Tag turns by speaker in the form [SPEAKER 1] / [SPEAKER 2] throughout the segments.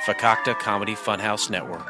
[SPEAKER 1] Fakakta Comedy Funhouse Network.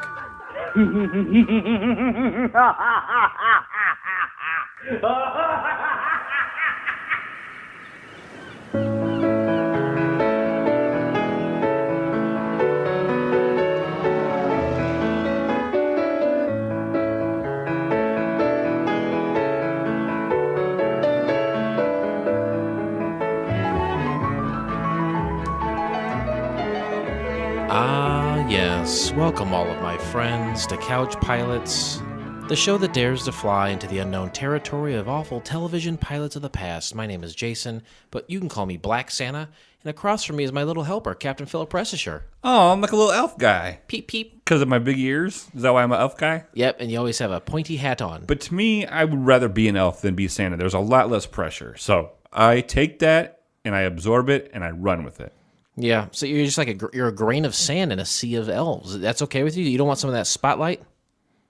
[SPEAKER 1] Ah, yes. Welcome, all of my friends, to Couch Pilots, the show that dares to fly into the unknown territory of awful television pilots of the past. My name is Jason, but you can call me Black Santa, and across from me is my little helper, Captain Philip Pressisher.
[SPEAKER 2] Oh, I'm like a little elf guy.
[SPEAKER 1] Peep, peep.
[SPEAKER 2] Because of my big ears? Is that why I'm an elf guy?
[SPEAKER 1] Yep, and you always have a pointy hat on.
[SPEAKER 2] But to me, I would rather be an elf than be Santa. There's a lot less pressure. So I take that, and I absorb it, and I run with it.
[SPEAKER 1] Yeah, so you're just like you're a grain of sand in a sea of elves. That's okay with you? You don't want some of that spotlight?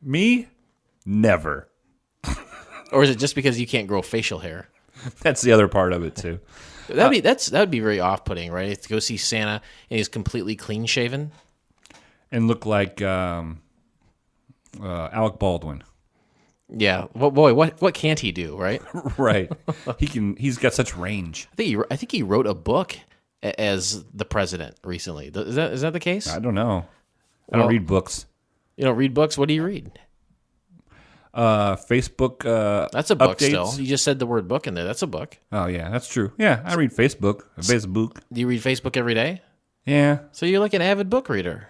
[SPEAKER 2] Me? Never.
[SPEAKER 1] Or is it just because you can't grow facial hair?
[SPEAKER 2] That's the other part of it, too.
[SPEAKER 1] That would be very off-putting, right? To go see Santa and he's completely clean-shaven.
[SPEAKER 2] And look like Alec Baldwin.
[SPEAKER 1] Yeah. Well, boy, what can't he do, right?
[SPEAKER 2] Right. He's got such range.
[SPEAKER 1] I think he wrote a book as the president recently. Is that the case?
[SPEAKER 2] I don't know. I don't read books.
[SPEAKER 1] You don't read books? What do you read?
[SPEAKER 2] Facebook
[SPEAKER 1] That's a book
[SPEAKER 2] updates.
[SPEAKER 1] still. You just said the word book in there. That's a book.
[SPEAKER 2] Oh, yeah, that's true. Yeah, I read Facebook. Facebook.
[SPEAKER 1] Do you read Facebook every day?
[SPEAKER 2] Yeah.
[SPEAKER 1] So you're like an avid book reader.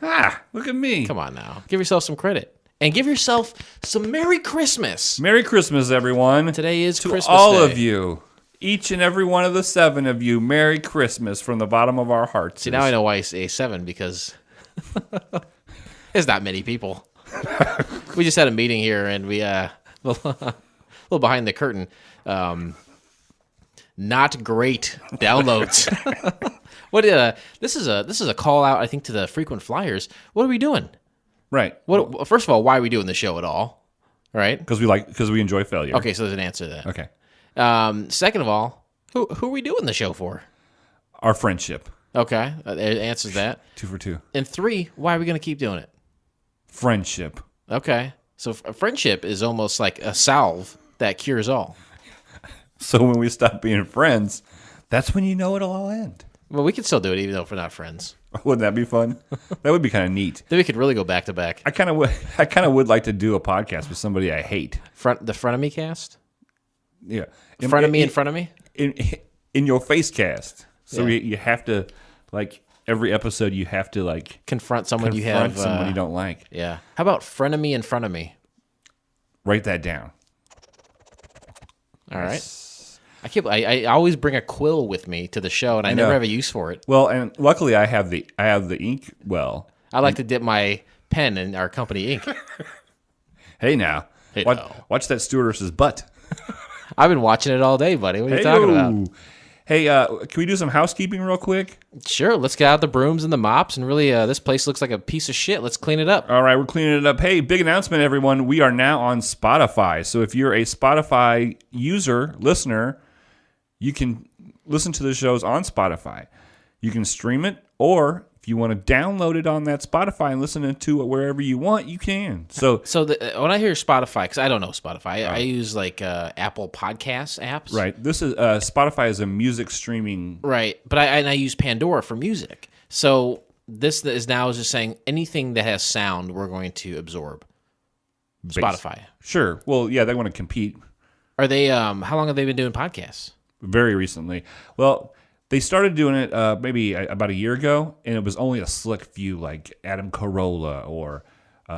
[SPEAKER 2] Look at me.
[SPEAKER 1] Come on now. Give yourself some credit. And give yourself some Merry Christmas.
[SPEAKER 2] Merry Christmas, everyone.
[SPEAKER 1] Today is Christmas
[SPEAKER 2] all
[SPEAKER 1] Day.
[SPEAKER 2] of you. Each and every one of the 7 of you, Merry Christmas from the bottom of our hearts.
[SPEAKER 1] See, now I know why I say 7, because there's not many people. We just had a meeting here, and we a little behind the curtain. Not great downloads. This is a call out, I think, to the frequent flyers. What are we doing?
[SPEAKER 2] Right.
[SPEAKER 1] First of all, why are we doing the show at all? Right?
[SPEAKER 2] Because we enjoy failure.
[SPEAKER 1] Okay, so there's an answer to that.
[SPEAKER 2] Okay.
[SPEAKER 1] Second of all, who are we doing the show for?
[SPEAKER 2] Our friendship.
[SPEAKER 1] Okay, it answers that.
[SPEAKER 2] 2 for 2.
[SPEAKER 1] And 3, why are we going to keep doing it?
[SPEAKER 2] Friendship.
[SPEAKER 1] Okay, so friendship is almost like a salve that cures all.
[SPEAKER 2] So when we stop being friends, that's when you know it'll all end.
[SPEAKER 1] Well, we can still do it even though if we're not friends.
[SPEAKER 2] Wouldn't that be fun? That would be kind of neat.
[SPEAKER 1] Then we could really go back to back.
[SPEAKER 2] I kind of would like to do a podcast with somebody I hate.
[SPEAKER 1] The Frenemy cast?
[SPEAKER 2] Yeah.
[SPEAKER 1] In front of me?
[SPEAKER 2] In your face cast. So
[SPEAKER 1] Yeah.
[SPEAKER 2] you have to, like, every episode you have to, like,
[SPEAKER 1] Confront someone
[SPEAKER 2] someone you don't like.
[SPEAKER 1] Yeah. How about frenemy in front of me?
[SPEAKER 2] Write that down.
[SPEAKER 1] All right. I always bring a quill with me to the show, and I never have a use for it.
[SPEAKER 2] Well, and luckily I have the ink well.
[SPEAKER 1] I like to dip my pen in our company ink.
[SPEAKER 2] Hey now.
[SPEAKER 1] Hey,
[SPEAKER 2] watch that stewardess's butt.
[SPEAKER 1] I've been watching it all day, buddy. What are you talking about?
[SPEAKER 2] Hey, can we do some housekeeping real quick?
[SPEAKER 1] Sure, let's get out the brooms and the mops, and really, this place looks like a piece of shit. Let's clean it up.
[SPEAKER 2] All right, we're cleaning it up. Hey, big announcement, everyone. We are now on Spotify. So if you're a Spotify listener, you can listen to the shows on Spotify. You can stream it, or if you want to download it on that Spotify and listen to it wherever you want, you can. So
[SPEAKER 1] when I hear Spotify, because I don't know Spotify, I use like Apple Podcasts apps.
[SPEAKER 2] Right. This is Spotify is a music streaming.
[SPEAKER 1] Right, but I use Pandora for music. So this is now just saying anything that has sound, we're going to absorb. Spotify.
[SPEAKER 2] Sure. Well, yeah, they want to compete.
[SPEAKER 1] Are they? How long have they been doing podcasts?
[SPEAKER 2] Very recently. Well, they started doing it maybe about a year ago, and it was only a select few, like Adam Carolla or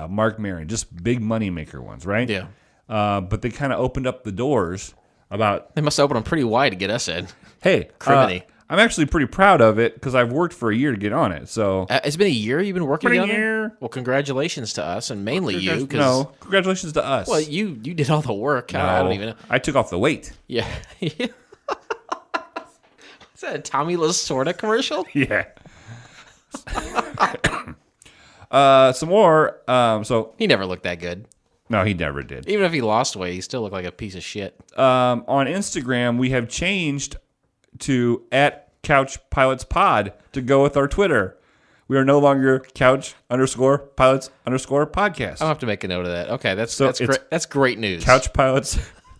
[SPEAKER 2] Mark Maron, just big moneymaker ones, right?
[SPEAKER 1] Yeah.
[SPEAKER 2] But they kind of opened up the doors about...
[SPEAKER 1] They must open them pretty wide to get us in.
[SPEAKER 2] Hey,
[SPEAKER 1] Criminy.
[SPEAKER 2] I'm actually pretty proud of it because I've worked for a year to get on it. So
[SPEAKER 1] it's been a year you've been working
[SPEAKER 2] Been a
[SPEAKER 1] together?
[SPEAKER 2] year.
[SPEAKER 1] Well, congratulations to us, and mainly you.
[SPEAKER 2] No, congratulations to us.
[SPEAKER 1] Well, you did all the work.
[SPEAKER 2] No,
[SPEAKER 1] I don't even know.
[SPEAKER 2] I took off the weight.
[SPEAKER 1] Yeah. Is that a Tommy Lasorda commercial?
[SPEAKER 2] Yeah. Some more. So
[SPEAKER 1] He never looked that good.
[SPEAKER 2] no, he never did.
[SPEAKER 1] Even if he lost weight, he still looked like a piece of shit.
[SPEAKER 2] On Instagram, we have changed to @CouchPilotsPod to go with our Twitter. We are no longer couch_pilots_podcast.
[SPEAKER 1] I'll have to make a note of that. Okay, that's
[SPEAKER 2] So
[SPEAKER 1] great. That's great news.
[SPEAKER 2] Couch Pilots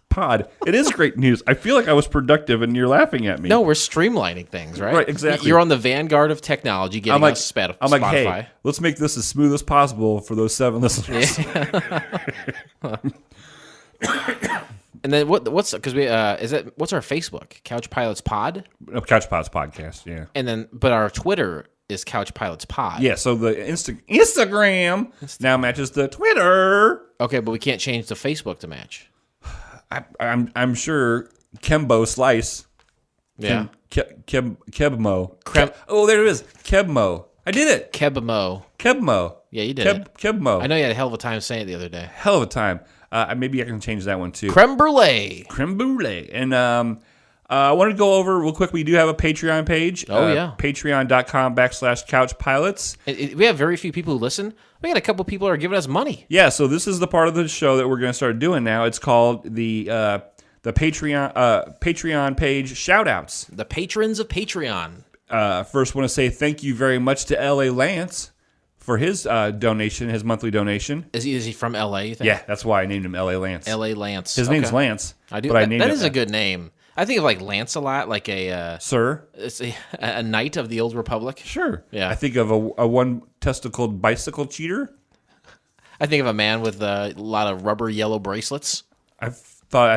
[SPEAKER 2] Pod. It is great news. I feel like I was productive, and you're laughing at me.
[SPEAKER 1] No, we're streamlining things, right?
[SPEAKER 2] Right, exactly.
[SPEAKER 1] You're on the vanguard of technology, getting us Spotify.
[SPEAKER 2] I'm like, hey, let's make this as smooth as possible for those 7 listeners.
[SPEAKER 1] Yeah. And then what's our Facebook? Couch Pilots Pod?
[SPEAKER 2] No, Couch Pilots Podcast, yeah.
[SPEAKER 1] And then but our Twitter is Couch Pilots Pod.
[SPEAKER 2] Yeah, so the Instagram now matches the Twitter.
[SPEAKER 1] Okay, but we can't change the Facebook to match.
[SPEAKER 2] I'm sure Kembo Slice.
[SPEAKER 1] Yeah.
[SPEAKER 2] Kebmo. Oh, there it is. Kebmo. I did it. Kebmo.
[SPEAKER 1] Yeah, you did it.
[SPEAKER 2] Kebmo.
[SPEAKER 1] I know you had a hell of a time saying it the other day.
[SPEAKER 2] Hell of a time. Maybe I can change that one too.
[SPEAKER 1] Creme brulee.
[SPEAKER 2] And I want to go over real quick. We do have a Patreon page.
[SPEAKER 1] Oh, yeah.
[SPEAKER 2] Patreon.com/couchpilots.
[SPEAKER 1] We have very few people who listen. We got a couple people who are giving us money.
[SPEAKER 2] Yeah, so this is the part of the show that we're going to start doing now. It's called the Patreon page shoutouts.
[SPEAKER 1] The patrons of Patreon.
[SPEAKER 2] First, want to say thank you very much to L.A. Lance for his donation, his monthly donation.
[SPEAKER 1] Is he from L.A., you think?
[SPEAKER 2] Yeah, that's why I named him L.A. Lance.
[SPEAKER 1] L.A. Lance.
[SPEAKER 2] His name's Lance.
[SPEAKER 1] I do.
[SPEAKER 2] But I named
[SPEAKER 1] that
[SPEAKER 2] it
[SPEAKER 1] is a good name. I think of like Lancelot, like a
[SPEAKER 2] Sir.
[SPEAKER 1] It's a knight of the Old Republic.
[SPEAKER 2] Sure.
[SPEAKER 1] Yeah.
[SPEAKER 2] I think of a one-testicled bicycle cheater.
[SPEAKER 1] I think of a man with a lot of rubber yellow bracelets.
[SPEAKER 2] I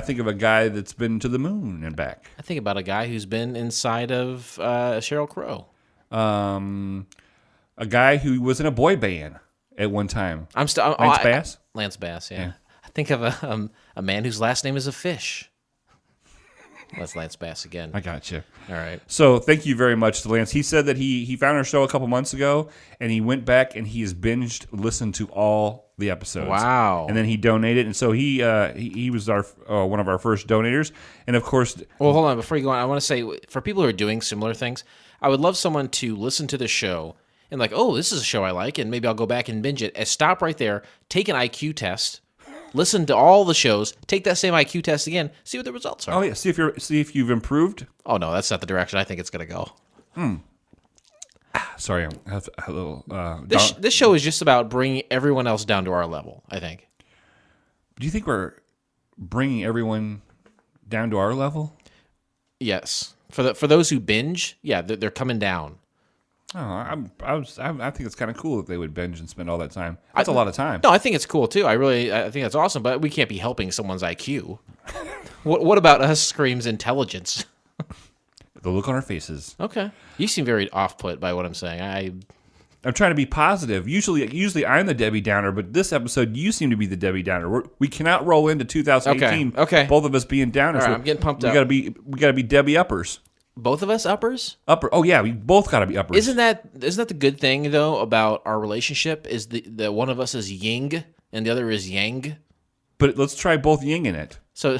[SPEAKER 2] think of a guy that's been to the moon and back.
[SPEAKER 1] I think about a guy who's been inside of Sheryl Crow.
[SPEAKER 2] A guy who was in a boy band at one time.
[SPEAKER 1] Lance
[SPEAKER 2] Bass?
[SPEAKER 1] Lance Bass, yeah. I think of a man whose last name is a fish. That's Lance Bass again.
[SPEAKER 2] I got you.
[SPEAKER 1] All right.
[SPEAKER 2] So thank you very much to Lance. He said that he found our show a couple months ago, and he went back and he has listened to all the episodes.
[SPEAKER 1] Wow.
[SPEAKER 2] And then he donated, and so he was our one of our first donators. And of course,
[SPEAKER 1] well, hold on. Before you go on, I want to say, for people who are doing similar things, I would love someone to listen to the show and like, oh, this is a show I like, and maybe I'll go back and binge it. And stop right there, take an IQ test, listen to all the shows, take that same IQ test again, see what the results are.
[SPEAKER 2] Oh yeah, see if you've improved.
[SPEAKER 1] Oh no, that's not the direction I think it's going to go.
[SPEAKER 2] Sorry, I have a little.
[SPEAKER 1] This show is just about bringing everyone else down to our level, I think.
[SPEAKER 2] Do you think we're bringing everyone down to our level?
[SPEAKER 1] Yes. For those who binge, yeah, they're coming down.
[SPEAKER 2] Oh, I think it's kind of cool that they would binge and spend all that time. That's a lot of time.
[SPEAKER 1] No, I think it's cool too. I think that's awesome, but we can't be helping someone's IQ. What about us screams intelligence?
[SPEAKER 2] The look on our faces.
[SPEAKER 1] Okay. You seem very off-put by what I'm saying.
[SPEAKER 2] I'm trying to be positive. Usually I'm the Debbie Downer, but this episode you seem to be the Debbie Downer. We cannot roll into 2018.
[SPEAKER 1] Okay.
[SPEAKER 2] Both of us being downers.
[SPEAKER 1] All right, I'm getting pumped up.
[SPEAKER 2] We gotta be Debbie uppers.
[SPEAKER 1] Both of us uppers?
[SPEAKER 2] Oh yeah, we both gotta be uppers.
[SPEAKER 1] Isn't that the good thing though about our relationship? Is the one of us is yin and the other is yang?
[SPEAKER 2] But let's try both yin in it.
[SPEAKER 1] So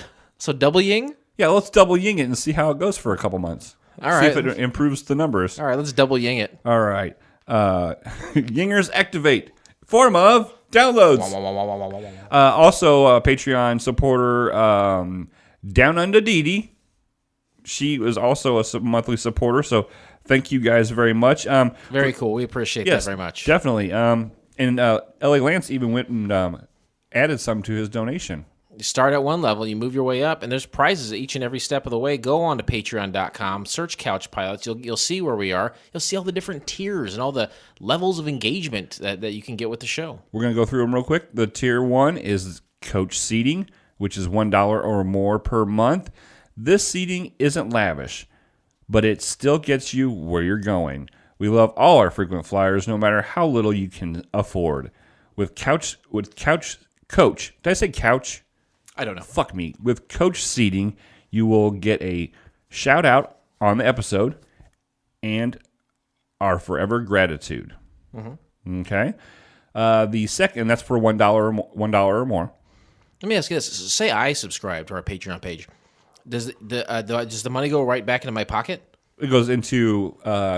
[SPEAKER 1] double yin?
[SPEAKER 2] Yeah, let's double yin it and see how it goes for a couple months.
[SPEAKER 1] All right.
[SPEAKER 2] See if it improves the numbers.
[SPEAKER 1] All right, let's double yin it.
[SPEAKER 2] All right. Yingers activate. Form of downloads. Also, a Patreon supporter, Down Under Dee Dee. She was also a monthly supporter, so thank you guys very much.
[SPEAKER 1] Very cool. We appreciate that very much.
[SPEAKER 2] Definitely. And L.A. Lance even went and added some to his donation.
[SPEAKER 1] You start at one level, you move your way up, and there's prizes each and every step of the way. Go on to patreon.com, search Couch Pilots. You'll see where we are. You'll see all the different tiers and all the levels of engagement that you can get with the show.
[SPEAKER 2] We're going to go through them real quick. The tier 1 is Coach Seating, which is $1 or more per month. This seating isn't lavish, but it still gets you where you're going. We love all our frequent flyers, no matter how little you can afford. With Coach, did I say couch?
[SPEAKER 1] I don't know.
[SPEAKER 2] Fuck me. With Coach Seating, you will get a shout out on the episode and our forever gratitude. Mm-hmm. Okay. The second, that's for $1 or more.
[SPEAKER 1] Let me ask you this: say I subscribe to our Patreon page. Does the money go right back into my pocket?
[SPEAKER 2] It goes into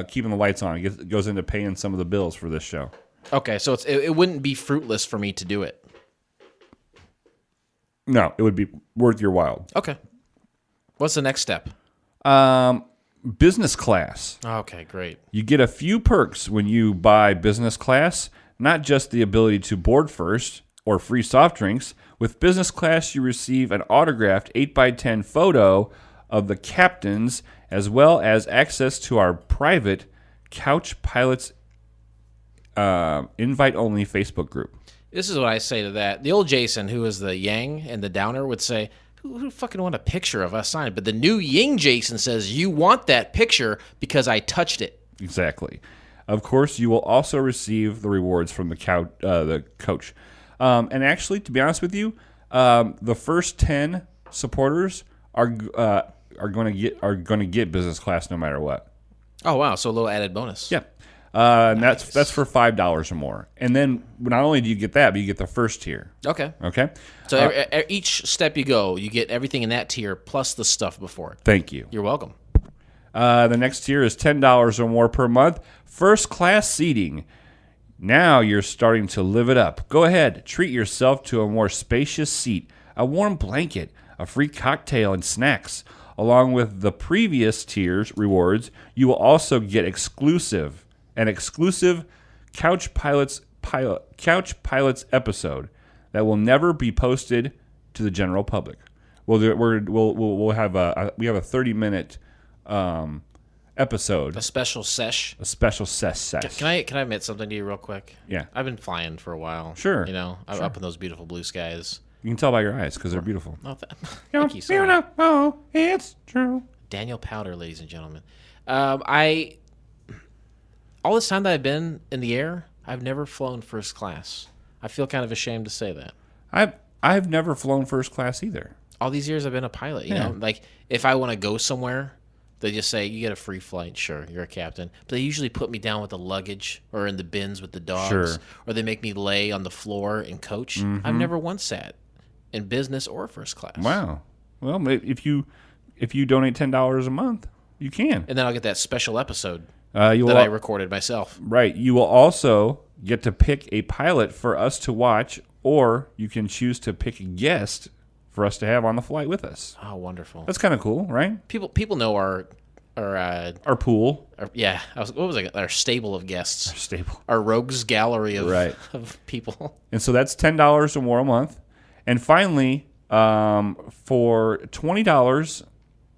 [SPEAKER 2] keeping the lights on. It goes into paying some of the bills for this show.
[SPEAKER 1] Okay, so it wouldn't be fruitless for me to do it.
[SPEAKER 2] No, it would be worth your while.
[SPEAKER 1] Okay. What's the next step?
[SPEAKER 2] business class.
[SPEAKER 1] Okay, great.
[SPEAKER 2] You get a few perks when you buy business class, not just the ability to board first or free soft drinks. With business class, you receive an autographed 8x10 photo of the captains, as well as access to our private Couch Pilots invite-only Facebook group.
[SPEAKER 1] This is what I say to that. The old Jason, who is the yang and the downer, would say, who fucking want a picture of us signed? But the new Ying Jason says, you want that picture because I touched it.
[SPEAKER 2] Exactly. Of course, you will also receive the rewards from the coach. And actually, to be honest with you, the first 10 supporters are going to get business class no matter what.
[SPEAKER 1] Oh wow! So a little added bonus.
[SPEAKER 2] Yeah. And that's for $5 or more. And then not only do you get that, but you get the first tier.
[SPEAKER 1] Okay.
[SPEAKER 2] Okay?
[SPEAKER 1] So each step you go, you get everything in that tier plus the stuff before it.
[SPEAKER 2] Thank you.
[SPEAKER 1] You're welcome.
[SPEAKER 2] The next tier is $10 or more per month. First class seating. Now you're starting to live it up. Go ahead. Treat yourself to a more spacious seat, a warm blanket, a free cocktail and snacks. Along with the previous tier's rewards, you will also get an exclusive Couch Pilots episode that will never be posted to the general public. We have a 30-minute episode.
[SPEAKER 1] A special sesh.
[SPEAKER 2] Can
[SPEAKER 1] I admit something to you real quick?
[SPEAKER 2] Yeah.
[SPEAKER 1] I've been flying for a while.
[SPEAKER 2] Sure.
[SPEAKER 1] You know, I'm
[SPEAKER 2] Sure.
[SPEAKER 1] up in those beautiful blue skies.
[SPEAKER 2] You can tell by your eyes because they're beautiful.
[SPEAKER 1] Oh, thank you so much.
[SPEAKER 2] Oh, it's true.
[SPEAKER 1] Daniel Powder, ladies and gentlemen. All this time that I've been in the air, I've never flown first class. I feel kind of ashamed to say that.
[SPEAKER 2] I've never flown first class either.
[SPEAKER 1] All these years I've been a pilot, you know, like if I want to go somewhere, they just say you get a free flight. Sure, you're a captain, but they usually put me down with the luggage or in the bins with the dogs,
[SPEAKER 2] Sure.
[SPEAKER 1] or they make me lay on the floor and coach.
[SPEAKER 2] Mm-hmm.
[SPEAKER 1] I've never once sat in business or first class.
[SPEAKER 2] Wow. Well, if you donate $10 a month, you can.
[SPEAKER 1] And then I'll get that special episode
[SPEAKER 2] I
[SPEAKER 1] recorded myself.
[SPEAKER 2] Right. You will also get to pick a pilot for us to watch, or you can choose to pick a guest for us to have on the flight with us.
[SPEAKER 1] Oh, wonderful!
[SPEAKER 2] That's kind of cool, right?
[SPEAKER 1] People know our
[SPEAKER 2] pool.
[SPEAKER 1] Our stable of guests.
[SPEAKER 2] Stable.
[SPEAKER 1] Our rogues gallery of
[SPEAKER 2] Right.
[SPEAKER 1] of people.
[SPEAKER 2] And so that's $10 or more a month. And finally, for $20,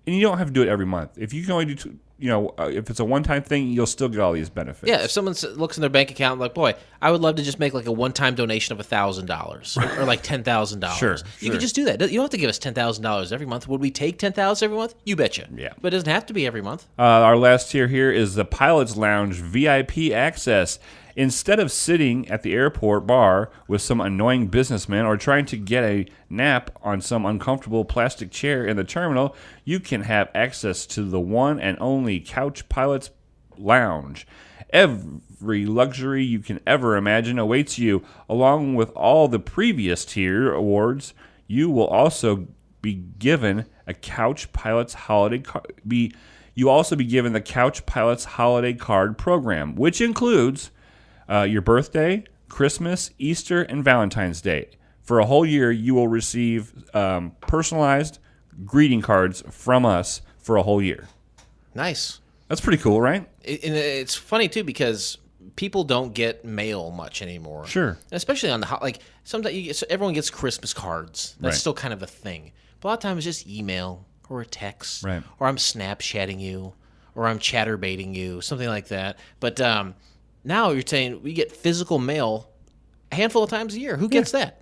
[SPEAKER 2] and you don't have to do it every month. If you can only do, if it's a one-time thing, you'll still get all these benefits.
[SPEAKER 1] Yeah, if someone looks in their bank account like, boy, I would love to just make like a one-time donation of $1,000 or like $10,000.
[SPEAKER 2] Sure.
[SPEAKER 1] You can just do that. You don't have to give us $10,000 every month. Would we take $10,000 every month? You betcha.
[SPEAKER 2] Yeah.
[SPEAKER 1] But it doesn't have to be every month.
[SPEAKER 2] Our last tier here is the Pilot's Lounge VIP access. Instead of sitting at the airport bar with some annoying businessman or trying to get a nap on some uncomfortable plastic chair in the terminal, you can have access to the one and only Couch Pilots Lounge. Every luxury you can ever imagine awaits you. Along with all the previous tier awards, you will also be given a Couch Pilots holiday card. You also be given the Couch Pilots holiday card program, which includes your birthday, Christmas, Easter, and Valentine's Day. For a whole year, you will receive personalized greeting cards from us for a whole year.
[SPEAKER 1] Nice.
[SPEAKER 2] That's pretty cool, right?
[SPEAKER 1] And it's funny too because people don't get mail much anymore.
[SPEAKER 2] Sure.
[SPEAKER 1] Especially on the sometimes everyone gets Christmas cards. That's
[SPEAKER 2] Right.
[SPEAKER 1] still kind of a thing. But a lot of times it's just email or a text,
[SPEAKER 2] Right.
[SPEAKER 1] or I'm Snapchatting you, or I'm chatterbaiting you, something like that. But now you're saying we get physical mail a handful of times a year. Who gets that?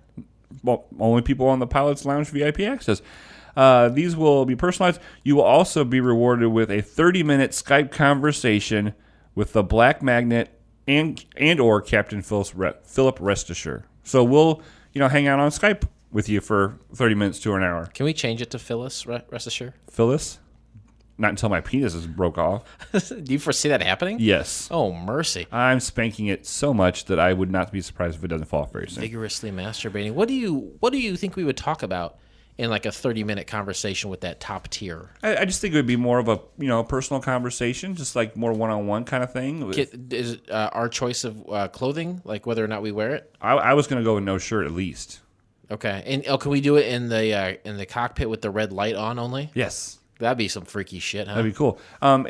[SPEAKER 2] Well, only people on the Pilot's Lounge VIP access. These will be personalized. You will also be rewarded with a 30-minute Skype conversation with the Black Magnet and or Captain Philip Restisher. So we'll hang out on Skype with you for 30 minutes to an hour.
[SPEAKER 1] Can we change it to Phyllis, rest assured?
[SPEAKER 2] Phyllis? Not until my penis is broke off.
[SPEAKER 1] Do you foresee that happening?
[SPEAKER 2] Yes.
[SPEAKER 1] Oh, mercy.
[SPEAKER 2] I'm spanking it so much that I would not be surprised if it doesn't fall off very soon.
[SPEAKER 1] Vigorously masturbating. What do you think we would talk about in like a 30-minute conversation with that top tier?
[SPEAKER 2] I just think it would be more of a personal conversation, just like more one-on-one kind of thing.
[SPEAKER 1] Is our choice of clothing, like whether or not we wear it?
[SPEAKER 2] I was going to go with no shirt at least.
[SPEAKER 1] Okay. And can we do it in the cockpit with the red light on only?
[SPEAKER 2] Yes.
[SPEAKER 1] That'd be some freaky shit, huh?
[SPEAKER 2] That'd be cool. And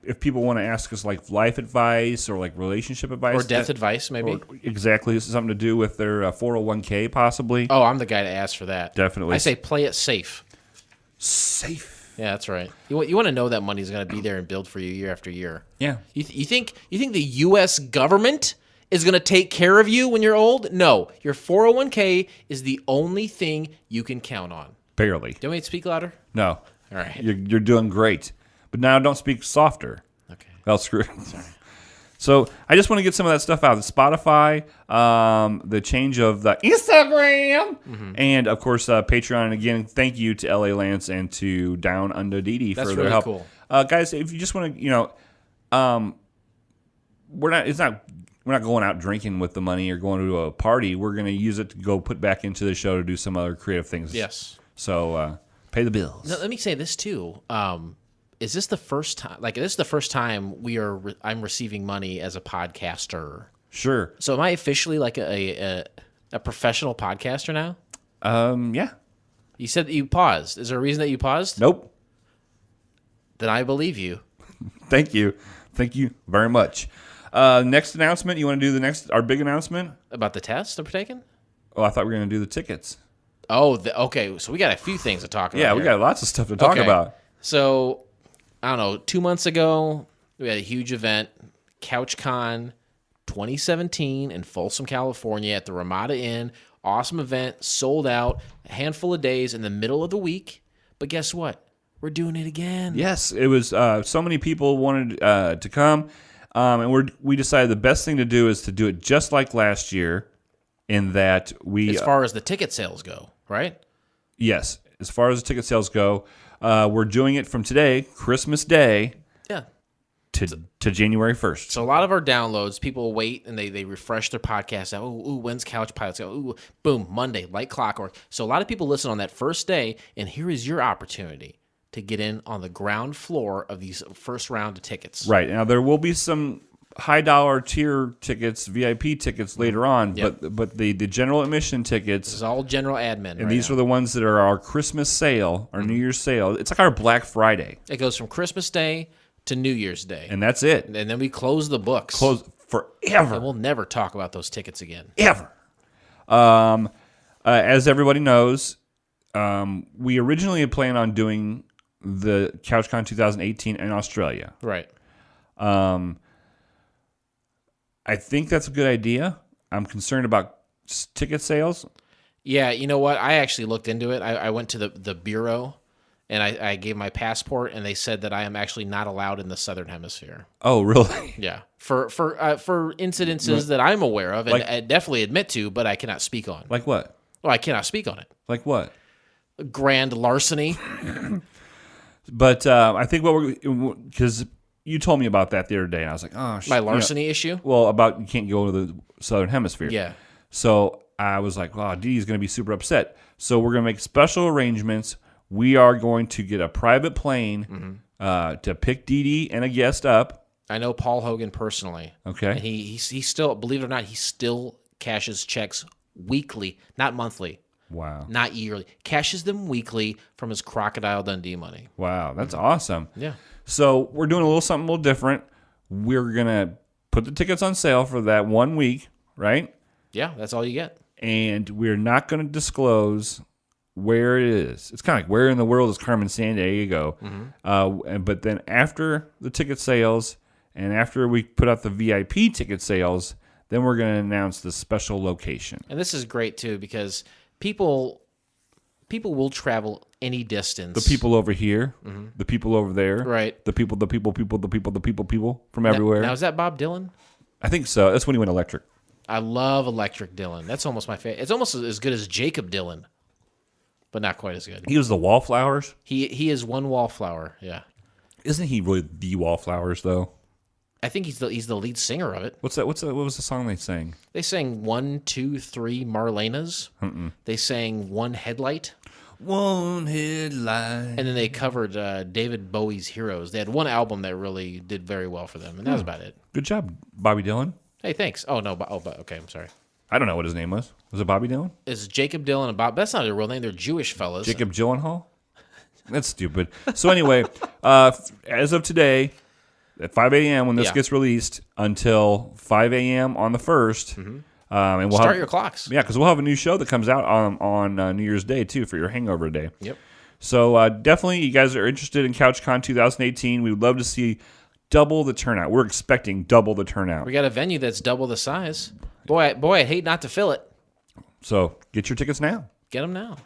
[SPEAKER 2] if people want to ask us like life advice or like relationship advice
[SPEAKER 1] Or death advice, maybe.
[SPEAKER 2] Exactly, this is something to do with their 401k possibly.
[SPEAKER 1] Oh, I'm the guy to ask for that.
[SPEAKER 2] Definitely.
[SPEAKER 1] I say play it safe.
[SPEAKER 2] Safe.
[SPEAKER 1] Yeah, that's right. You want to know that money's going to be there and build for you year after year.
[SPEAKER 2] Yeah.
[SPEAKER 1] You think the U.S. government is going to take care of you when you're old? No. Your 401k is the only thing you can count on.
[SPEAKER 2] Barely.
[SPEAKER 1] Do you want me to speak louder?
[SPEAKER 2] No.
[SPEAKER 1] All right.
[SPEAKER 2] You're doing great. But now don't speak softer.
[SPEAKER 1] Okay.
[SPEAKER 2] Well, screw it. Sorry. So I just want to get some of that stuff out. The Spotify, the change of the Instagram, and of course Patreon. And again, thank you to LA Lance and to Down Under Didi for their
[SPEAKER 1] really
[SPEAKER 2] help.
[SPEAKER 1] cool.
[SPEAKER 2] Guys, if you just want to, we're not going out drinking with the money or going to a party. We're going to use it to go put back into the show to do some other creative things.
[SPEAKER 1] Yes.
[SPEAKER 2] So pay the bills.
[SPEAKER 1] Now, let me say this too. Is this the first time? Like, this is the first time I'm receiving money as a podcaster.
[SPEAKER 2] Sure.
[SPEAKER 1] So, am I officially like a professional podcaster now?
[SPEAKER 2] Yeah.
[SPEAKER 1] You said that you paused. Is there a reason that you paused?
[SPEAKER 2] Nope.
[SPEAKER 1] Then I believe you.
[SPEAKER 2] Thank you. Thank you very much. Next announcement. You want to do our big announcement?
[SPEAKER 1] About the test I'm taking?
[SPEAKER 2] Oh, I thought we were going to do the tickets.
[SPEAKER 1] Oh, okay. So we got a few things to talk about.
[SPEAKER 2] Yeah, we
[SPEAKER 1] here.
[SPEAKER 2] got lots of stuff to talk about.
[SPEAKER 1] So, I don't know, 2 months ago, we had a huge event, CouchCon 2017 in Folsom, California at the Ramada Inn. Awesome event, sold out, a handful of days in the middle of the week. But guess what? We're doing it again.
[SPEAKER 2] Yes, it was so many people wanted to come, and we decided the best thing to do is to do it just like last year, in that we...
[SPEAKER 1] As far as the ticket sales go, right?
[SPEAKER 2] Yes, as far as the ticket sales go, we're doing it from today, Christmas Day,
[SPEAKER 1] Yeah.
[SPEAKER 2] to January 1st.
[SPEAKER 1] So a lot of our downloads, people wait and they refresh their podcast out. Ooh, when's Couch Pilots? Ooh, boom, Monday, like clockwork. So a lot of people listen on that first day, and here is your opportunity to get in on the ground floor of these first round of tickets.
[SPEAKER 2] Right. Now, there will be some high-dollar tier tickets, VIP tickets later on,
[SPEAKER 1] Yep.
[SPEAKER 2] but the general admission tickets...
[SPEAKER 1] This is all general admin.
[SPEAKER 2] And these are the ones that are our Christmas sale, our New Year's sale. It's like our Black Friday.
[SPEAKER 1] It goes from Christmas Day to New Year's Day.
[SPEAKER 2] And that's it.
[SPEAKER 1] And then we close the books.
[SPEAKER 2] Close forever.
[SPEAKER 1] And we'll never talk about those tickets again.
[SPEAKER 2] Ever. As everybody knows, we originally had planned on doing the CouchCon 2018 in Australia.
[SPEAKER 1] Right.
[SPEAKER 2] I think that's a good idea. I'm concerned about ticket sales.
[SPEAKER 1] Yeah, you know what? I actually looked into it. I went to the bureau, and I gave my passport, and they said that I am actually not allowed in the Southern Hemisphere.
[SPEAKER 2] Oh, really?
[SPEAKER 1] Yeah, for incidences that I'm aware of, and I definitely admit to, but I cannot speak on.
[SPEAKER 2] Like what?
[SPEAKER 1] Well, I cannot speak on it.
[SPEAKER 2] Like what?
[SPEAKER 1] Grand larceny.
[SPEAKER 2] But I think because you told me about that the other day, and I was like, oh, shit.
[SPEAKER 1] My larceny issue?
[SPEAKER 2] Well, about you can't go to the Southern Hemisphere.
[SPEAKER 1] Yeah.
[SPEAKER 2] So I was like, wow, Didi's going to be super upset. So we're going to make special arrangements. We are going to get a private plane to pick Didi and a guest up.
[SPEAKER 1] I know Paul Hogan personally.
[SPEAKER 2] Okay.
[SPEAKER 1] And he still, believe it or not, he still cashes checks weekly, not monthly.
[SPEAKER 2] Wow.
[SPEAKER 1] Not yearly. Cashes them weekly from his Crocodile Dundee money.
[SPEAKER 2] Wow, that's awesome.
[SPEAKER 1] Yeah.
[SPEAKER 2] So we're doing something a little different. We're going to put the tickets on sale for that 1 week, right?
[SPEAKER 1] Yeah, that's all you get.
[SPEAKER 2] And we're not going to disclose where it is. It's kind of like, where in the world is Carmen Sandiego? But then after the ticket sales and after we put out the VIP ticket sales, then we're going to announce the special location.
[SPEAKER 1] And this is great, too, because people will travel any distance.
[SPEAKER 2] The people over here, the people over there,
[SPEAKER 1] Right.
[SPEAKER 2] the people from everywhere.
[SPEAKER 1] Now, is that Bob Dylan?
[SPEAKER 2] I think so. That's when he went electric.
[SPEAKER 1] I love Electric Dylan. That's almost my favorite. It's almost as good as Jacob Dylan, but not quite as good.
[SPEAKER 2] He was the Wallflowers.
[SPEAKER 1] He is one wallflower. Yeah,
[SPEAKER 2] Isn't he really the Wallflowers though?
[SPEAKER 1] I think he's the lead singer of it.
[SPEAKER 2] What's that? What was the song they sang?
[SPEAKER 1] They sang 1, 2, 3 Marlenas. They sang One Headlight.
[SPEAKER 2] One headlight.
[SPEAKER 1] And then they covered David Bowie's Heroes. They had one album that really did very well for them, and that was about it.
[SPEAKER 2] Good job, Bobby Dylan.
[SPEAKER 1] Hey, thanks. Oh, no. Okay, I'm sorry.
[SPEAKER 2] I don't know what his name was. Was it Bobby Dylan?
[SPEAKER 1] It's Jacob Dylan and Bob. That's not their real name. They're Jewish fellas.
[SPEAKER 2] Jacob Gyllenhaal? That's stupid. So anyway, as of today, at 5 a.m. when this gets released, until 5 a.m. on the 1st, and we'll
[SPEAKER 1] Start your clocks.
[SPEAKER 2] Yeah, because we'll have a new show that comes out on New Year's Day too for your hangover day.
[SPEAKER 1] Yep.
[SPEAKER 2] So definitely, you guys are interested in CouchCon 2018. We would love to see double the turnout. We're expecting double the turnout.
[SPEAKER 1] We got a venue that's double the size. Boy, I'd hate not to fill it.
[SPEAKER 2] So get your tickets now.
[SPEAKER 1] Get them now.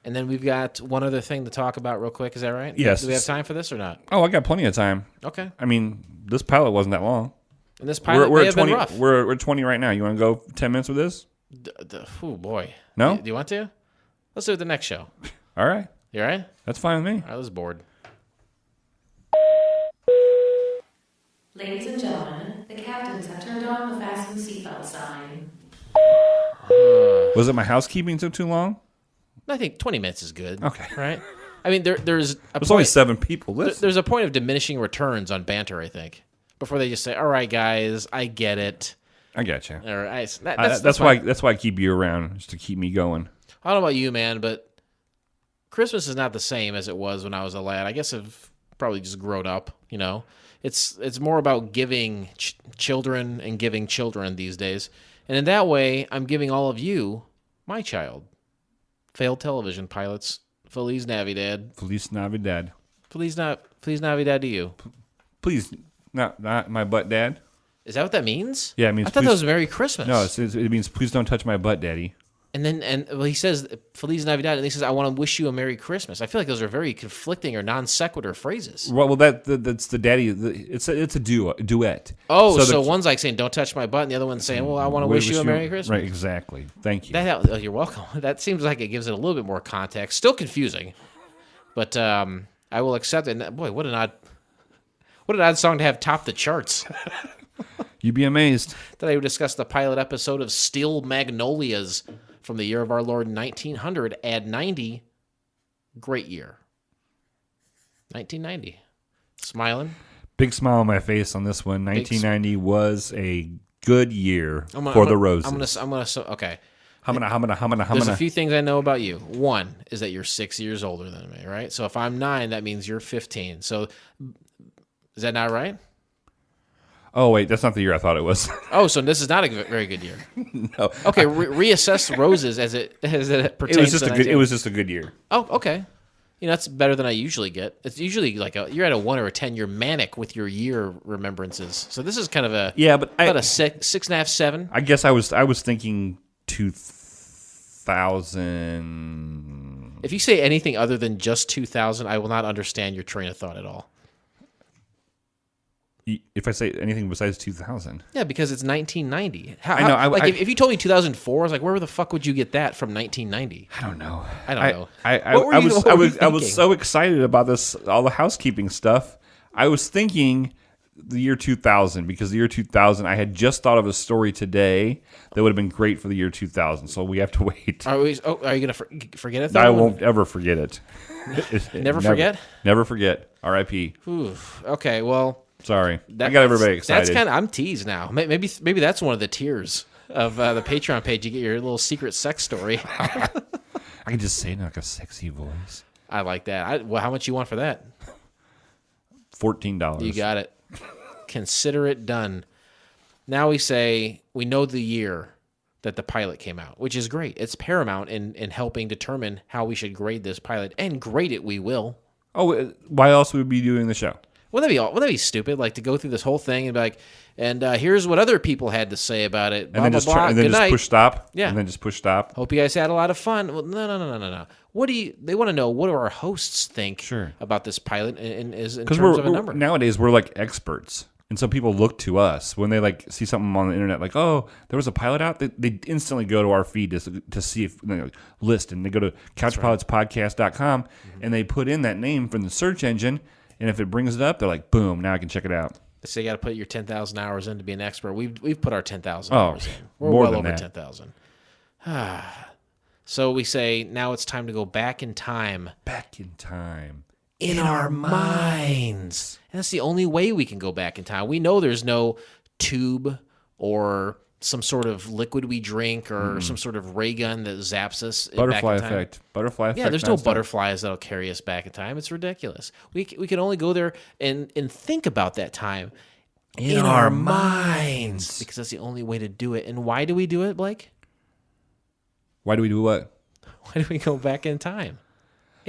[SPEAKER 1] And then we've got one other thing to talk about real quick. Is that right?
[SPEAKER 2] Yes.
[SPEAKER 1] Do we have time for this or not?
[SPEAKER 2] Oh, I got plenty of time.
[SPEAKER 1] Okay.
[SPEAKER 2] I mean, this pilot wasn't that long.
[SPEAKER 1] And this pilot
[SPEAKER 2] we're
[SPEAKER 1] may
[SPEAKER 2] at
[SPEAKER 1] have
[SPEAKER 2] 20,
[SPEAKER 1] been rough.
[SPEAKER 2] We're at 20 right now. You want to go 10 minutes with this?
[SPEAKER 1] Oh, boy.
[SPEAKER 2] No?
[SPEAKER 1] Do you want to? Let's do it the next show.
[SPEAKER 2] All right.
[SPEAKER 1] You all right?
[SPEAKER 2] That's fine with me.
[SPEAKER 1] I was bored.
[SPEAKER 3] Ladies and gentlemen, the captains have turned on the fasten seatbelt sign.
[SPEAKER 2] Was it my housekeeping took too long?
[SPEAKER 1] I think 20 minutes is good.
[SPEAKER 2] Okay.
[SPEAKER 1] Right? I mean, there's
[SPEAKER 2] only 7 people.
[SPEAKER 1] There's a point of diminishing returns on Banter, I think, before they just say, all right, guys, I get it.
[SPEAKER 2] I got you.
[SPEAKER 1] All right.
[SPEAKER 2] That's why I keep you around, just to keep me going.
[SPEAKER 1] I don't know about you, man, but Christmas is not the same as it was when I was a lad. I guess I've probably just grown up, you know. It's more about giving children and giving children these days. And in that way, I'm giving all of you my child. Failed television pilots. Feliz Navidad.
[SPEAKER 2] Feliz Navidad.
[SPEAKER 1] Feliz Navidad to you.
[SPEAKER 2] Please, not my butt, Dad.
[SPEAKER 1] Is that what that means?
[SPEAKER 2] Yeah, it means
[SPEAKER 1] I thought
[SPEAKER 2] please,
[SPEAKER 1] that was Merry Christmas.
[SPEAKER 2] No, it means please don't touch my butt, Daddy.
[SPEAKER 1] And he says Feliz Navidad, and he says I want to wish you a Merry Christmas. I feel like those are very conflicting or non sequitur phrases.
[SPEAKER 2] Well, that's the daddy. It's a duet.
[SPEAKER 1] Oh, so one's like saying "Don't touch my butt," and the other one's saying, "Well, I want to wish you a Merry Christmas."
[SPEAKER 2] Right, exactly. Thank you.
[SPEAKER 1] You're welcome. That seems like it gives it a little bit more context. Still confusing, but I will accept it. And boy, what an odd song to have top the charts.
[SPEAKER 2] You'd be amazed.
[SPEAKER 1] Today we discussed the pilot episode of Steel Magnolias from the year of our Lord 1900. Add 90. Great year. 1990. Smiling.
[SPEAKER 2] Big smile on my face on this one. 1990 was a good year for the Roses.
[SPEAKER 1] Okay.
[SPEAKER 2] Humana.
[SPEAKER 1] There's a few things I know about you. One is that you're 6 years older than me, right? So if I'm 9, that means you're 15. So is that not right?
[SPEAKER 2] Oh, wait, that's not the year I thought it was.
[SPEAKER 1] Oh, so this is not a very good year.
[SPEAKER 2] No.
[SPEAKER 1] Okay, reassess Roses as it pertains
[SPEAKER 2] It was just a good year.
[SPEAKER 1] Oh, okay. You know, that's better than I usually get. It's usually like you're at a 1 or a 10. You're manic with your year remembrances. So this is kind of about a 6.5, 7.
[SPEAKER 2] I guess I was thinking 2000.
[SPEAKER 1] If you say anything other than just 2000, I will not understand your train of thought at all.
[SPEAKER 2] If I say anything besides 2000.
[SPEAKER 1] Yeah, because it's 1990.
[SPEAKER 2] I know.
[SPEAKER 1] If you told me 2004, I was like, where the fuck would you get that from 1990?
[SPEAKER 2] I don't know.
[SPEAKER 1] I don't know.
[SPEAKER 2] I was so excited about this, all the housekeeping stuff. I was thinking the year 2000, because the year 2000, I had just thought of a story today that would have been great for the year 2000. So we have to wait.
[SPEAKER 1] Are you going to forget it, though?
[SPEAKER 2] I won't ever forget it.
[SPEAKER 1] Never forget?
[SPEAKER 2] Never forget. R.I.P.
[SPEAKER 1] Oof. Okay, well.
[SPEAKER 2] Sorry. I got everybody excited.
[SPEAKER 1] I'm teased now. Maybe that's one of the tiers of the Patreon page. You get your little secret sex story.
[SPEAKER 2] I can just say it in like a sexy voice.
[SPEAKER 1] I like that. How much you want for that?
[SPEAKER 2] $14.
[SPEAKER 1] You got it. Consider it done. Now we know the year that the pilot came out, which is great. It's paramount in helping determine how we should grade this pilot, and grade it we will.
[SPEAKER 2] Oh, why else would we be doing the show?
[SPEAKER 1] Wouldn't that be stupid? Like to go through this whole thing and be like, and here's what other people had to say about it. Blah,
[SPEAKER 2] and then
[SPEAKER 1] blah,
[SPEAKER 2] just
[SPEAKER 1] blah.
[SPEAKER 2] push stop.
[SPEAKER 1] Yeah.
[SPEAKER 2] And then just push stop.
[SPEAKER 1] Hope you guys had a lot of fun. Well, no. They want to know, what do our hosts think about this pilot in terms of a number?
[SPEAKER 2] Nowadays we're like experts. And so people look to us when they like see something on the internet, like, oh, there was a pilot out. They instantly go to our feed to see if list, and they go to couchpilotspodcast.com and they put in that name from the search engine. And if it brings it up, they're like, boom, now I can check it out.
[SPEAKER 1] So you got to put your 10,000 hours in to be an expert. We've put our 10,000 hours in. We're
[SPEAKER 2] more
[SPEAKER 1] well
[SPEAKER 2] than
[SPEAKER 1] over
[SPEAKER 2] that.
[SPEAKER 1] 10,000. So we say now it's time to go back in time.
[SPEAKER 2] Back in time.
[SPEAKER 1] In our minds. And that's the only way we can go back in time. We know there's no tube or some sort of liquid we drink or some sort of ray gun that zaps us
[SPEAKER 2] Butterfly
[SPEAKER 1] back in time.
[SPEAKER 2] effect. Butterfly effect.
[SPEAKER 1] Yeah, there's no
[SPEAKER 2] nonstop.
[SPEAKER 1] butterflies that'll carry us back in time. It's ridiculous. We can only go there and think about that time in our minds because that's the only way to do it. And why do we do it, Blake?
[SPEAKER 2] Why do we do what?
[SPEAKER 1] Why do we go back in time?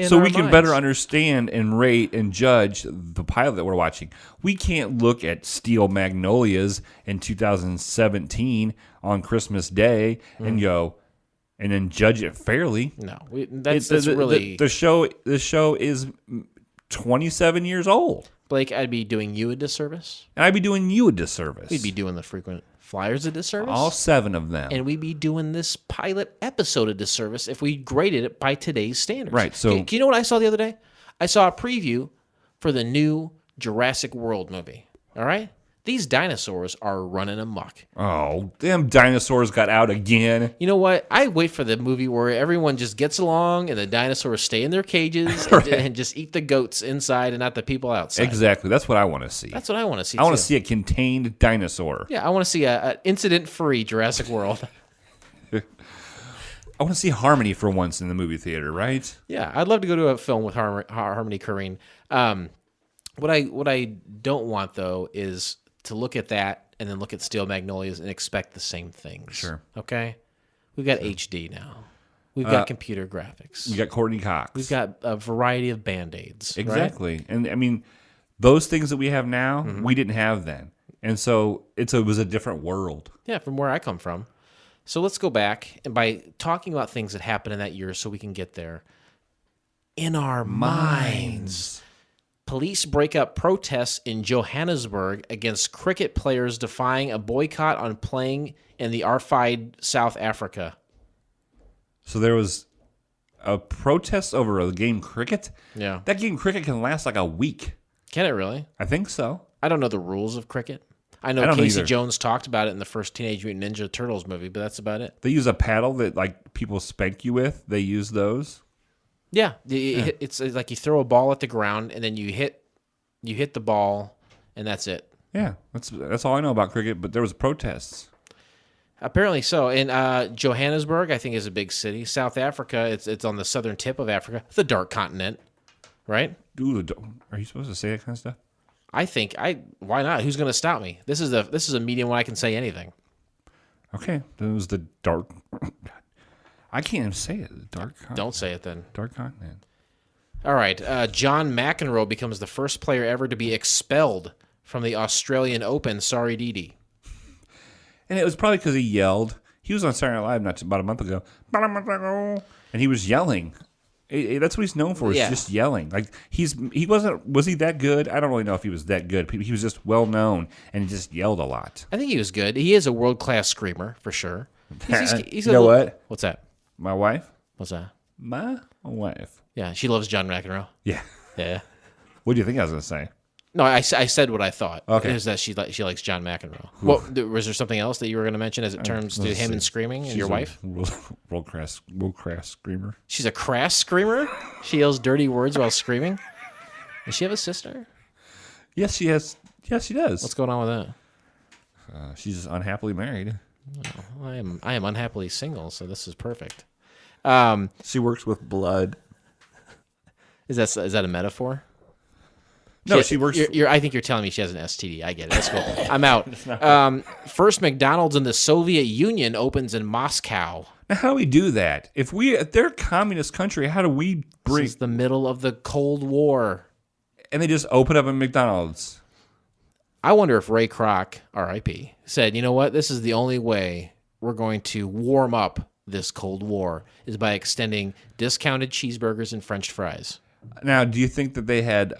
[SPEAKER 2] So we can better understand and rate and judge the pilot that we're watching. We can't look at Steel Magnolias in 2017 on Christmas Day and go and then judge it fairly.
[SPEAKER 1] No, that's really
[SPEAKER 2] the show. The show is 27 years old.
[SPEAKER 1] Blake, I'd be doing you a disservice.
[SPEAKER 2] And I'd be doing you a disservice.
[SPEAKER 1] We'd be doing the frequent flyers a disservice.
[SPEAKER 2] All 7 of them.
[SPEAKER 1] And we'd be doing this pilot episode a disservice if we graded it by today's standards.
[SPEAKER 2] Right. So,
[SPEAKER 1] do you know what I saw the other day? I saw a preview for the new Jurassic World movie. All right? These dinosaurs are running amok.
[SPEAKER 2] oh, them dinosaurs got out again.
[SPEAKER 1] You know what? I wait for the movie where everyone just gets along and the dinosaurs stay in their cages and just eat the goats inside and not the people outside.
[SPEAKER 2] Exactly. That's what I want to see.
[SPEAKER 1] That's what I want to see.
[SPEAKER 2] I want
[SPEAKER 1] too.
[SPEAKER 2] to see a contained dinosaur.
[SPEAKER 1] Yeah, I want to see an incident-free Jurassic World.
[SPEAKER 2] I want to see harmony for once in the movie theater, right?
[SPEAKER 1] Yeah, I'd love to go to a film with Harmony Korine. What I don't want though is to look at that and then look at Steel Magnolias and expect the same things.
[SPEAKER 2] Sure.
[SPEAKER 1] Okay? We've got HD now. We've got computer graphics.
[SPEAKER 2] You got Courtney Cox.
[SPEAKER 1] We've got a variety of Band-Aids.
[SPEAKER 2] Exactly. And I mean, those things that we have now, we didn't have then. And so it was a different world.
[SPEAKER 1] Yeah, from where I come from. So let's go back, and by talking about things that happened in that year so we can get there, in our minds. Police break up protests in Johannesburg against cricket players defying a boycott on playing in the R5 South Africa.
[SPEAKER 2] So there was a protest over a game cricket?
[SPEAKER 1] Yeah.
[SPEAKER 2] That game cricket can last like a week.
[SPEAKER 1] Can it really?
[SPEAKER 2] I think so.
[SPEAKER 1] I don't know the rules of cricket. I know
[SPEAKER 2] don't
[SPEAKER 1] Casey
[SPEAKER 2] either.
[SPEAKER 1] Jones talked about it in the first Teenage Mutant Ninja Turtles movie, but that's about it.
[SPEAKER 2] They use a paddle that like people spank you with. They use those.
[SPEAKER 1] Yeah, it's like you throw a ball at the ground and then you hit the ball, and that's it.
[SPEAKER 2] Yeah, that's all I know about cricket. But there was protests.
[SPEAKER 1] Apparently so. And Johannesburg, I think, is a big city. South Africa, it's on the southern tip of Africa, the dark continent, right?
[SPEAKER 2] Dude, are you supposed to say that kind of stuff?
[SPEAKER 1] I think why not? Who's going to stop me? This is a medium where I can say anything.
[SPEAKER 2] Okay, that was the dark. I can't even say it. The dark.
[SPEAKER 1] Don't say it then.
[SPEAKER 2] Dark continent.
[SPEAKER 1] All right. John McEnroe becomes the first player ever to be expelled from the Australian Open. Sorry, Dee.
[SPEAKER 2] And it was probably because he yelled. He was on Saturday Night Live about a month ago, and he was yelling. That's what he's known for, is just yelling. Like was he that good? I don't really know if he was that good. He was just well known, and he just yelled a lot.
[SPEAKER 1] I think he was good. He is a world-class screamer, for sure. He's
[SPEAKER 2] you know what?
[SPEAKER 1] What's that?
[SPEAKER 2] My wife?
[SPEAKER 1] What's that?
[SPEAKER 2] My wife.
[SPEAKER 1] Yeah, she loves John McEnroe.
[SPEAKER 2] Yeah.
[SPEAKER 1] Yeah.
[SPEAKER 2] What do you think I was going to say?
[SPEAKER 1] No, I said what I thought.
[SPEAKER 2] Okay.
[SPEAKER 1] Is that she likes John McEnroe. Well, was there something else that you were going to mention as it turns to him and screaming and your wife?
[SPEAKER 2] World class screamer.
[SPEAKER 1] She's a crass screamer? She yells dirty words while screaming? Does she have a sister?
[SPEAKER 2] Yes, she has. Yes, she does.
[SPEAKER 1] What's going on with that?
[SPEAKER 2] She's unhappily married.
[SPEAKER 1] I am unhappily single, so this is perfect.
[SPEAKER 2] She works with blood.
[SPEAKER 1] Is that a metaphor?
[SPEAKER 2] No, she works.
[SPEAKER 1] I think you're telling me she has an STD. I get it. That's cool. I'm out. First McDonald's in the Soviet Union opens in Moscow.
[SPEAKER 2] Now, how do we do that? If they're a communist country, how do we bring?
[SPEAKER 1] This is the middle of the Cold War.
[SPEAKER 2] And they just open up a McDonald's.
[SPEAKER 1] I wonder if Ray Kroc, R.I.P., said, you know what? This is the only way we're going to warm up this Cold War is by extending discounted cheeseburgers and French fries.
[SPEAKER 2] Now, do you think that they had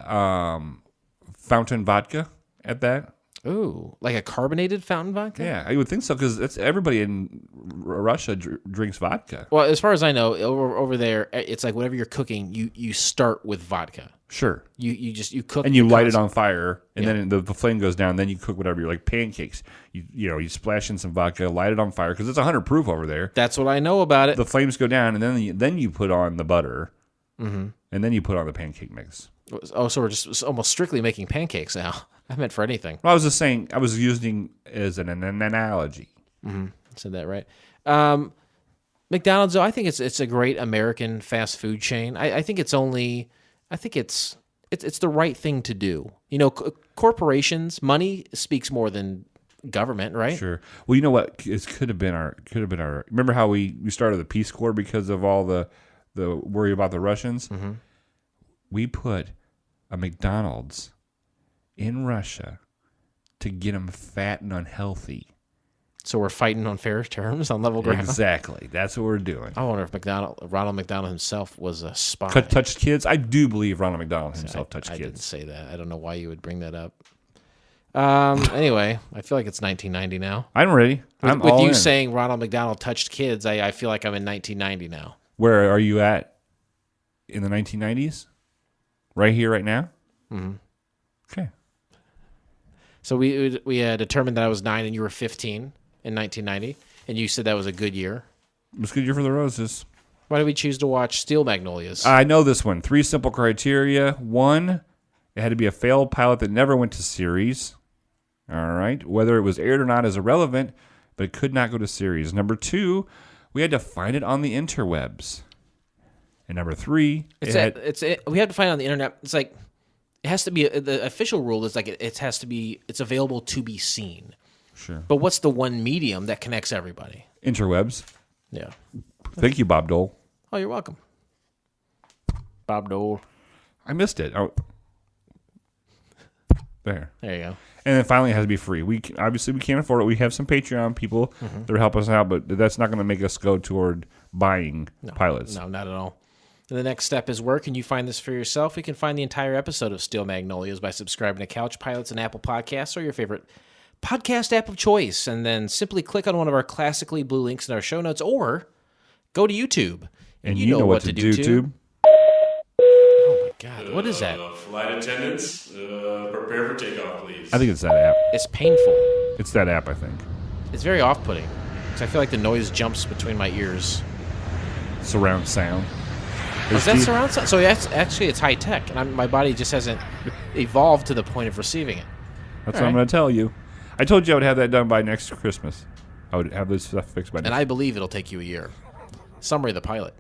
[SPEAKER 2] fountain vodka at that?
[SPEAKER 1] Ooh, like a carbonated fountain vodka?
[SPEAKER 2] Yeah, I would think so because everybody in Russia drinks vodka.
[SPEAKER 1] Well, as far as I know, over there, it's like whatever you're cooking, you start with vodka.
[SPEAKER 2] Sure.
[SPEAKER 1] You cook
[SPEAKER 2] and you light it on fire, and then the flame goes down. Then you cook whatever you're like pancakes. You splash in some vodka, light it on fire because it's 100 proof over there.
[SPEAKER 1] That's what I know about it.
[SPEAKER 2] The flames go down, and then you put on the butter, and then you put on the pancake mix.
[SPEAKER 1] Oh, so we're just almost strictly making pancakes now. I meant for anything.
[SPEAKER 2] Well, I was just saying, I was using as an analogy.
[SPEAKER 1] Said that right. McDonald's, though, I think it's a great American fast food chain. I think it's only, I think it's the right thing to do. You know, corporations, money speaks more than government, right?
[SPEAKER 2] Sure. Well, you know what? It could have been our. Remember how we started the Peace Corps because of all the worry about the Russians? Mm-hmm. We put a McDonald's in Russia to get them fat and unhealthy.
[SPEAKER 1] So we're fighting on fair terms on level ground.
[SPEAKER 2] Exactly. That's what we're doing.
[SPEAKER 1] I wonder if Ronald McDonald himself was a spy.
[SPEAKER 2] Touched kids? I do believe Ronald McDonald himself touched kids.
[SPEAKER 1] I didn't say that. I don't know why you would bring that up. Anyway, I feel like it's 1990 now.
[SPEAKER 2] I'm ready.
[SPEAKER 1] With you saying Ronald McDonald touched kids, I feel like I'm in 1990 now.
[SPEAKER 2] Where are you at? In the 1990s? Right here, right now? Mm-hmm. Okay.
[SPEAKER 1] So we determined that I was 9 and you were 15 in 1990, and you said that was a good year.
[SPEAKER 2] It was a good year for the Roses.
[SPEAKER 1] Why did we choose to watch Steel Magnolias?
[SPEAKER 2] I know this one. 3 simple criteria. 1, it had to be a failed pilot that never went to series. All right. Whether it was aired or not is irrelevant, but it could not go to series. Number 2, we had to find it on the interwebs. And number 3,
[SPEAKER 1] we have to find it on the internet. It's like it has to be the official rule is like it's available to be seen.
[SPEAKER 2] Sure.
[SPEAKER 1] But what's the one medium that connects everybody?
[SPEAKER 2] Interwebs.
[SPEAKER 1] Yeah.
[SPEAKER 2] Thank you, Bob Dole.
[SPEAKER 1] Oh, you're welcome. Bob Dole.
[SPEAKER 2] I missed it. Oh. There
[SPEAKER 1] you go.
[SPEAKER 2] And then finally, it has to be free. We can't afford it. We have some Patreon people that are helping us out, but that's not going to make us go toward buying pilots.
[SPEAKER 1] No, not at all. And the next step is where can you find this for yourself? You can find the entire episode of Steel Magnolias by subscribing to Couch Pilots and Apple Podcasts or your favorite podcast app of choice, and then simply click on one of our classically blue links in our show notes, or go to YouTube.
[SPEAKER 2] And you know what to do, too.
[SPEAKER 1] Oh, my God. What is that?
[SPEAKER 4] Flight attendants, prepare for takeoff, please.
[SPEAKER 2] I think it's that app.
[SPEAKER 1] It's painful.
[SPEAKER 2] It's that app, I think.
[SPEAKER 1] It's very off-putting, because I feel like the noise jumps between my ears.
[SPEAKER 2] Surround sound.
[SPEAKER 1] Is that surround sound? So it's high-tech, and my body just hasn't evolved to the point of receiving it.
[SPEAKER 2] That's what I'm going to tell you. I told you I would have that done by next Christmas. I would have this stuff fixed by next.
[SPEAKER 1] And I believe it'll take you a year. Summary of the pilot.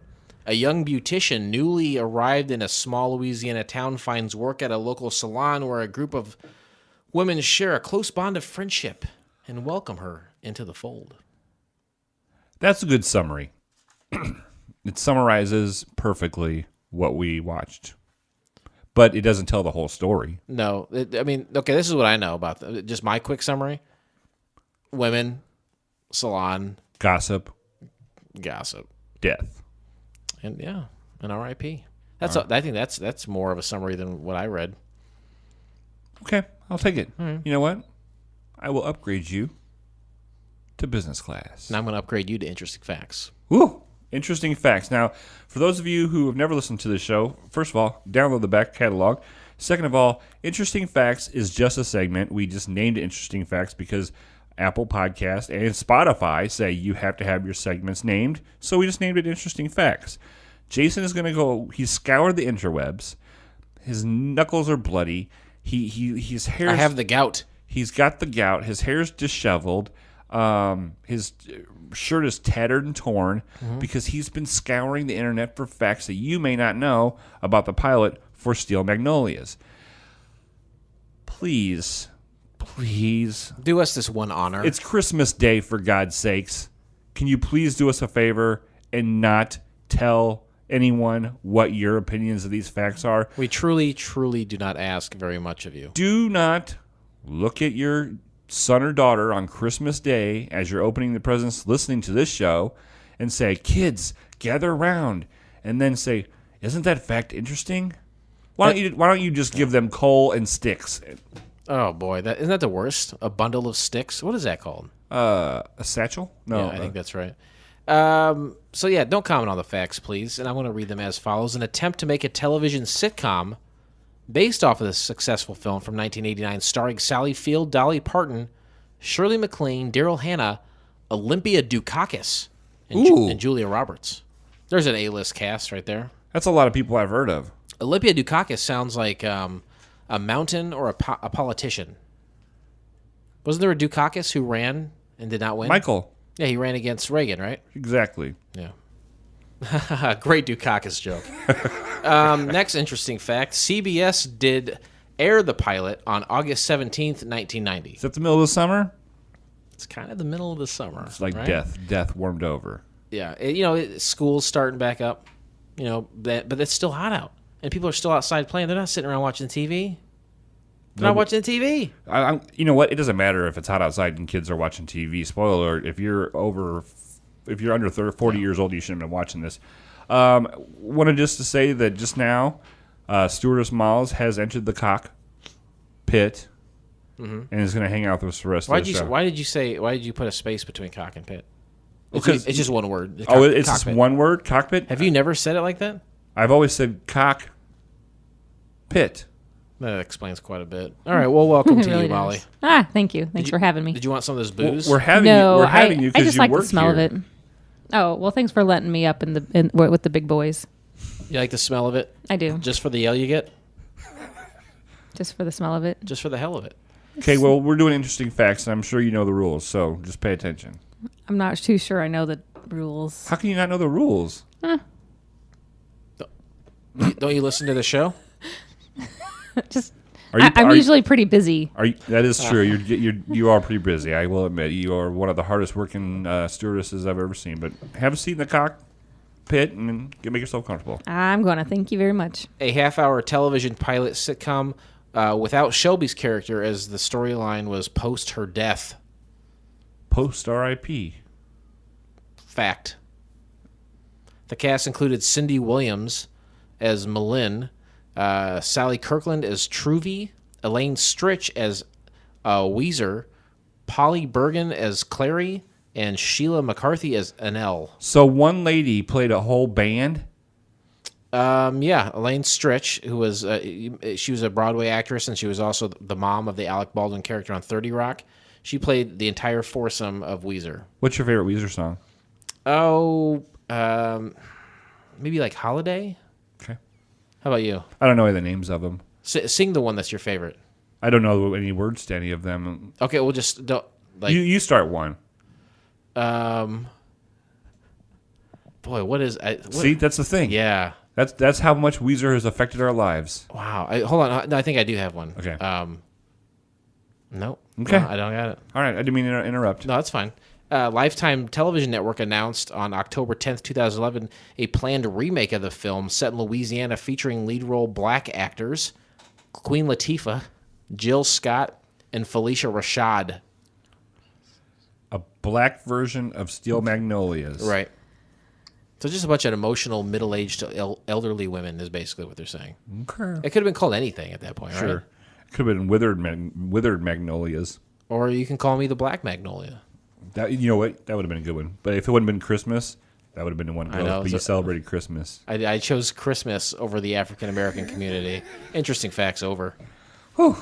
[SPEAKER 1] A young beautician newly arrived in a small Louisiana town finds work at a local salon where a group of women share a close bond of friendship and welcome her into the fold.
[SPEAKER 2] That's a good summary. It summarizes perfectly what we watched. But it doesn't tell the whole story.
[SPEAKER 1] No. Okay, this is what I know about just my quick summary. Women, salon.
[SPEAKER 2] Gossip.
[SPEAKER 1] And
[SPEAKER 2] Death.
[SPEAKER 1] and R.I.P. I think that's more of a summary than what I read.
[SPEAKER 2] Okay, I'll take it.
[SPEAKER 1] Right.
[SPEAKER 2] You know what? I will upgrade you to business class.
[SPEAKER 1] And I'm going to upgrade you to interesting facts.
[SPEAKER 2] Woo! Interesting facts. Now, for those of you who have never listened to this show, first of all, download the back catalog. Second of all, Interesting Facts is just a segment. We just named it Interesting Facts because Apple Podcast and Spotify say you have to have your segments named. So we just named it Interesting Facts. Jason is going to go, he scoured the interwebs. His knuckles are bloody. His hair.
[SPEAKER 1] I have the gout.
[SPEAKER 2] He's got the gout. His hair's disheveled. His shirt is tattered and torn because he's been scouring the internet for facts that you may not know about the pilot for Steel Magnolias. Please
[SPEAKER 1] do us this one honor.
[SPEAKER 2] It's Christmas Day, for God's sakes. Can you please do us a favor and not tell anyone what your opinions of these facts are?
[SPEAKER 1] We truly do not ask very much of you.
[SPEAKER 2] Do not look at your son or daughter on Christmas Day as you're opening the presents listening to this show and say, kids, gather around, and then say, isn't that fact interesting? Why don't you just give them coal and sticks?
[SPEAKER 1] Oh boy, isn't that the worst? A bundle of sticks? What is that called?
[SPEAKER 2] A satchel? No.
[SPEAKER 1] Yeah, I think that's right. So yeah, don't comment on the facts, please. And I'm going to read them as follows. An attempt to make a television sitcom based off of this successful film from 1989 starring Sally Field, Dolly Parton, Shirley MacLaine, Daryl Hannah, Olympia Dukakis, and Julia Roberts. There's an A-list cast right there.
[SPEAKER 2] That's a lot of people I've heard of.
[SPEAKER 1] Olympia Dukakis sounds like a mountain or a politician. Wasn't there a Dukakis who ran and did not win?
[SPEAKER 2] Michael.
[SPEAKER 1] Yeah, he ran against Reagan, right?
[SPEAKER 2] Exactly.
[SPEAKER 1] Yeah. Great Dukakis joke. Next interesting fact, CBS did air the pilot on August 17th, 1990.
[SPEAKER 2] Is that the middle of the summer?
[SPEAKER 1] It's kind of the middle of the summer.
[SPEAKER 2] It's like
[SPEAKER 1] right?
[SPEAKER 2] death warmed over.
[SPEAKER 1] Yeah, school's starting back up, but it's still hot out. And people are still outside playing. They're not sitting around watching TV. They're not watching TV.
[SPEAKER 2] You know what? It doesn't matter if it's hot outside and kids are watching TV. Spoiler alert, if you're under 40 years old, you shouldn't have been watching this. Wanted just to say that just now, Stewardess Miles has entered the cockpit and is going to hang out with us for the rest of the show.
[SPEAKER 1] Why did you put a space between cock and pit?
[SPEAKER 2] Because
[SPEAKER 1] it's just one word.
[SPEAKER 2] It's just one word, cockpit?
[SPEAKER 1] Have you never said it like that?
[SPEAKER 2] I've always said cock pit.
[SPEAKER 1] That explains quite a bit. All right, well, welcome to
[SPEAKER 5] Really
[SPEAKER 1] you, Molly.
[SPEAKER 5] does. Thank you. Thanks for having me.
[SPEAKER 1] Did you want some of this booze?
[SPEAKER 2] We're having
[SPEAKER 5] No,
[SPEAKER 2] you
[SPEAKER 5] I
[SPEAKER 2] because
[SPEAKER 5] just
[SPEAKER 2] you
[SPEAKER 5] like
[SPEAKER 2] work
[SPEAKER 5] the smell
[SPEAKER 2] here.
[SPEAKER 5] of it. Oh, well, thanks for letting me up with the big boys.
[SPEAKER 1] You like the smell of it?
[SPEAKER 5] I do.
[SPEAKER 1] Just for the yell you get?
[SPEAKER 5] Just for the smell of it.
[SPEAKER 1] Just for the hell of it?
[SPEAKER 2] Okay, well, we're doing interesting facts, and I'm sure you know the rules, so just pay attention.
[SPEAKER 5] I'm not too sure I know the rules.
[SPEAKER 2] How can you not know the rules?
[SPEAKER 1] Don't you listen to the show?
[SPEAKER 5] Just
[SPEAKER 2] I'm
[SPEAKER 5] I'm usually pretty busy.
[SPEAKER 2] That is true. You are pretty busy. I will admit you are one of the hardest working stewardesses I've ever seen. But have a seat in the cockpit and make yourself comfortable.
[SPEAKER 5] I'm going to thank you very much.
[SPEAKER 1] A half-hour television pilot sitcom without Shelby's character, as the storyline was post her death.
[SPEAKER 2] Post RIP.
[SPEAKER 1] Fact. The cast included Cindy Williams as Malin, Sally Kirkland as Truvy, Elaine Stritch as Weezer, Polly Bergen as Clary, and Sheila McCarthy as Annelle.
[SPEAKER 2] So one lady played a whole band?
[SPEAKER 1] Yeah, Elaine Stritch, who was she was a Broadway actress, and she was also the mom of the Alec Baldwin character on 30 Rock. She played the entire foursome of Weezer.
[SPEAKER 2] What's your favorite Weezer song?
[SPEAKER 1] Oh, maybe like Holiday?
[SPEAKER 2] Okay.
[SPEAKER 1] How about you?
[SPEAKER 2] I don't know any of the names of them.
[SPEAKER 1] Sing the one that's your favorite.
[SPEAKER 2] I don't know any words to any of them.
[SPEAKER 1] Okay, we'll just don't like.
[SPEAKER 2] You start one.
[SPEAKER 1] Boy, what is?
[SPEAKER 2] See, that's the thing.
[SPEAKER 1] Yeah.
[SPEAKER 2] That's how much Weezer has affected our lives.
[SPEAKER 1] Wow. Hold on. No, I think I do have one.
[SPEAKER 2] Okay.
[SPEAKER 1] No.
[SPEAKER 2] Okay.
[SPEAKER 1] No, I don't got it.
[SPEAKER 2] All right. I didn't mean to interrupt.
[SPEAKER 1] No, that's fine. Lifetime Television Network announced on October 10th, 2011, a planned remake of the film set in Louisiana featuring lead role black actors Queen Latifah, Jill Scott, and Felicia Rashad.
[SPEAKER 2] A black version of Steel Magnolias.
[SPEAKER 1] Right. So just a bunch of emotional, middle-aged, elderly women is basically what they're saying.
[SPEAKER 2] Okay.
[SPEAKER 1] It could have been called anything at that point,
[SPEAKER 2] Sure.
[SPEAKER 1] right?
[SPEAKER 2] Could have been withered magnolias.
[SPEAKER 1] Or you can call me the Black Magnolia.
[SPEAKER 2] You know what? That would have been a good one. But if it wouldn't have been Christmas, that would have been the one.
[SPEAKER 1] I know.
[SPEAKER 2] But you celebrated Christmas.
[SPEAKER 1] I chose Christmas over the African-American community. Interesting facts over.
[SPEAKER 2] Whew.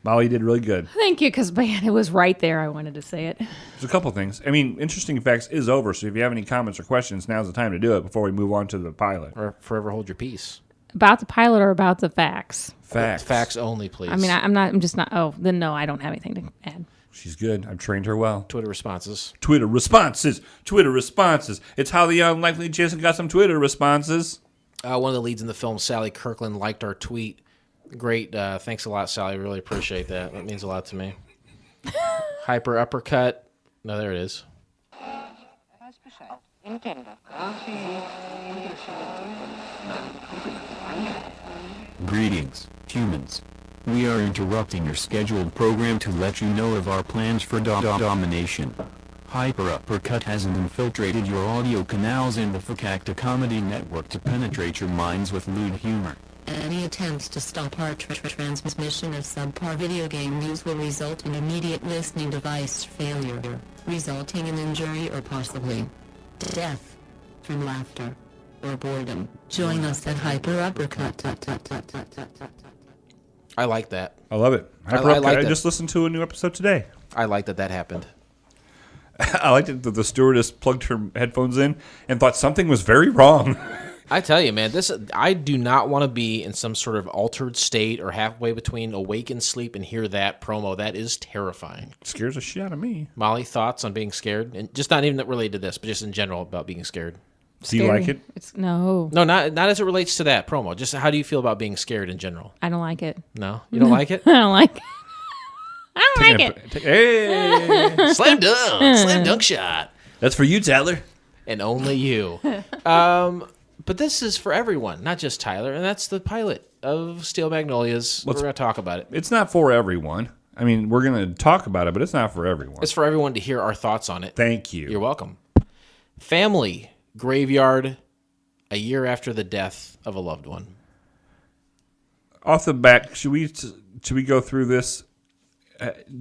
[SPEAKER 2] Molly did really good.
[SPEAKER 5] Thank you, because, man, it was right there. I wanted to say it.
[SPEAKER 2] There's a couple things. I mean, Interesting Facts is over, so if you have any comments or questions, now's the time to do it before we move on to the pilot.
[SPEAKER 1] Or forever hold your peace.
[SPEAKER 5] About the pilot or about the facts?
[SPEAKER 2] Facts.
[SPEAKER 1] Facts only, please.
[SPEAKER 5] I mean, I'm just not. Oh, then no, I don't have anything to add.
[SPEAKER 2] She's good. I've trained her well.
[SPEAKER 1] Twitter responses.
[SPEAKER 2] Twitter responses. Twitter responses. It's how the unlikely Jason got some Twitter responses.
[SPEAKER 1] One of the leads in the film, Sally Kirkland, liked our tweet. Great. Thanks a lot, Sally. Really appreciate that. That means a lot to me. Hyper uppercut. No, there it is.
[SPEAKER 6] Greetings, humans. We are interrupting your scheduled program to let you know of our plans for domination. Hyper Uppercut has infiltrated your audio canals in the Fakakta Comedy Network to penetrate your minds with lewd humor.
[SPEAKER 7] Any attempts to stop our transmission of subpar video game news will result in immediate listening device failure, resulting in injury or possibly death from laughter or boredom. Join us at Hyper Uppercut.
[SPEAKER 1] I like that.
[SPEAKER 2] I love it.
[SPEAKER 1] I like
[SPEAKER 2] I
[SPEAKER 1] that.
[SPEAKER 2] just listened to a new episode today.
[SPEAKER 1] I like that happened.
[SPEAKER 2] I liked it that the stewardess plugged her headphones in and thought something was very wrong.
[SPEAKER 1] I tell you, man, I do not want to be in some sort of altered state or halfway between awake and sleep and hear that promo. That is terrifying.
[SPEAKER 2] Scares the shit out of me.
[SPEAKER 1] Molly, thoughts on being scared? And just not even related to this, but just in general about being scared.
[SPEAKER 2] Do you like it?
[SPEAKER 5] No.
[SPEAKER 1] No, not as it relates to that promo. Just how do you feel about being scared in general?
[SPEAKER 5] I don't like it.
[SPEAKER 1] No? You don't like it?
[SPEAKER 5] I don't like it. I don't like it.
[SPEAKER 2] Hey,
[SPEAKER 1] Slam dunk. Slam dunk shot.
[SPEAKER 2] that's for you, Tyler.
[SPEAKER 1] And only you. But this is for everyone, not just Tyler. And that's the pilot of Steel Magnolias. We're going to talk about it.
[SPEAKER 2] It's not for everyone. I mean, we're going to talk about it, but it's not for everyone.
[SPEAKER 1] It's for everyone to hear our thoughts on it.
[SPEAKER 2] Thank you.
[SPEAKER 1] You're welcome. Family graveyard a year after the death of a loved one.
[SPEAKER 2] Off the bat, should we go through this?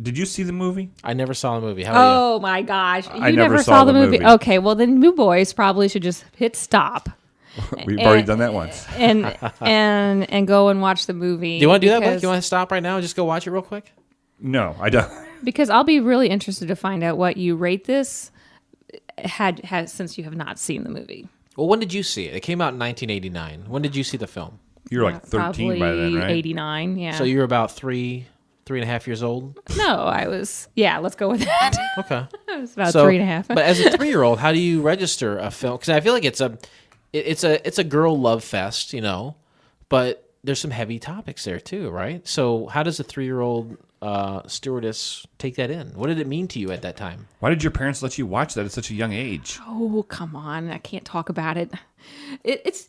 [SPEAKER 2] Did you see the movie?
[SPEAKER 1] I never saw the movie. How are
[SPEAKER 5] Oh my gosh.
[SPEAKER 2] I
[SPEAKER 5] You
[SPEAKER 2] never
[SPEAKER 5] never
[SPEAKER 2] saw
[SPEAKER 5] saw
[SPEAKER 2] the
[SPEAKER 5] the movie.
[SPEAKER 2] movie.
[SPEAKER 5] Okay, well then you boys probably should just hit stop
[SPEAKER 2] We've already done that once.
[SPEAKER 5] and go and watch the movie.
[SPEAKER 1] you? Do you want to do that, Blake?
[SPEAKER 5] because-
[SPEAKER 1] You want to stop right now and just go watch it real quick?
[SPEAKER 2] No, I don't.
[SPEAKER 5] Because I'll be really interested to find out what you rate this had since you have not seen the movie.
[SPEAKER 1] Well, when did you see it? It came out in 1989. When did you see the film?
[SPEAKER 2] You were like 13
[SPEAKER 5] Probably
[SPEAKER 2] by then, right?
[SPEAKER 5] 89, yeah.
[SPEAKER 1] So you were about three and a half years old?
[SPEAKER 5] No, I was, yeah, let's go with that.
[SPEAKER 1] Okay.
[SPEAKER 5] I was about
[SPEAKER 1] So,
[SPEAKER 5] 3.5.
[SPEAKER 1] But as a 3-year-old, how do you register a film? Because I feel like it's a girl love fest, you know, but there's some heavy topics there too, right? So how does a 3-year-old stewardess take that in? What did it mean to you at that time?
[SPEAKER 2] Why did your parents let you watch that at such a young age?
[SPEAKER 5] Oh, come on. I can't talk about it. It's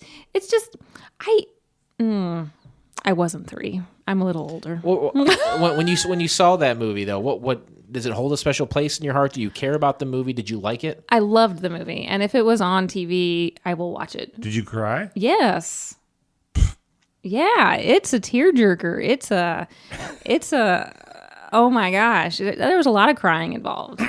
[SPEAKER 5] just, I wasn't 3. I'm a little older.
[SPEAKER 1] Well, when you saw that movie though, what does it hold a special place in your heart? Do you care about the movie? Did you like it?
[SPEAKER 5] I loved the movie, and if it was on TV, I will watch it.
[SPEAKER 2] Did you cry?
[SPEAKER 5] Yes. Yeah, it's a tearjerker. It's a, oh my gosh. There was a lot of crying involved.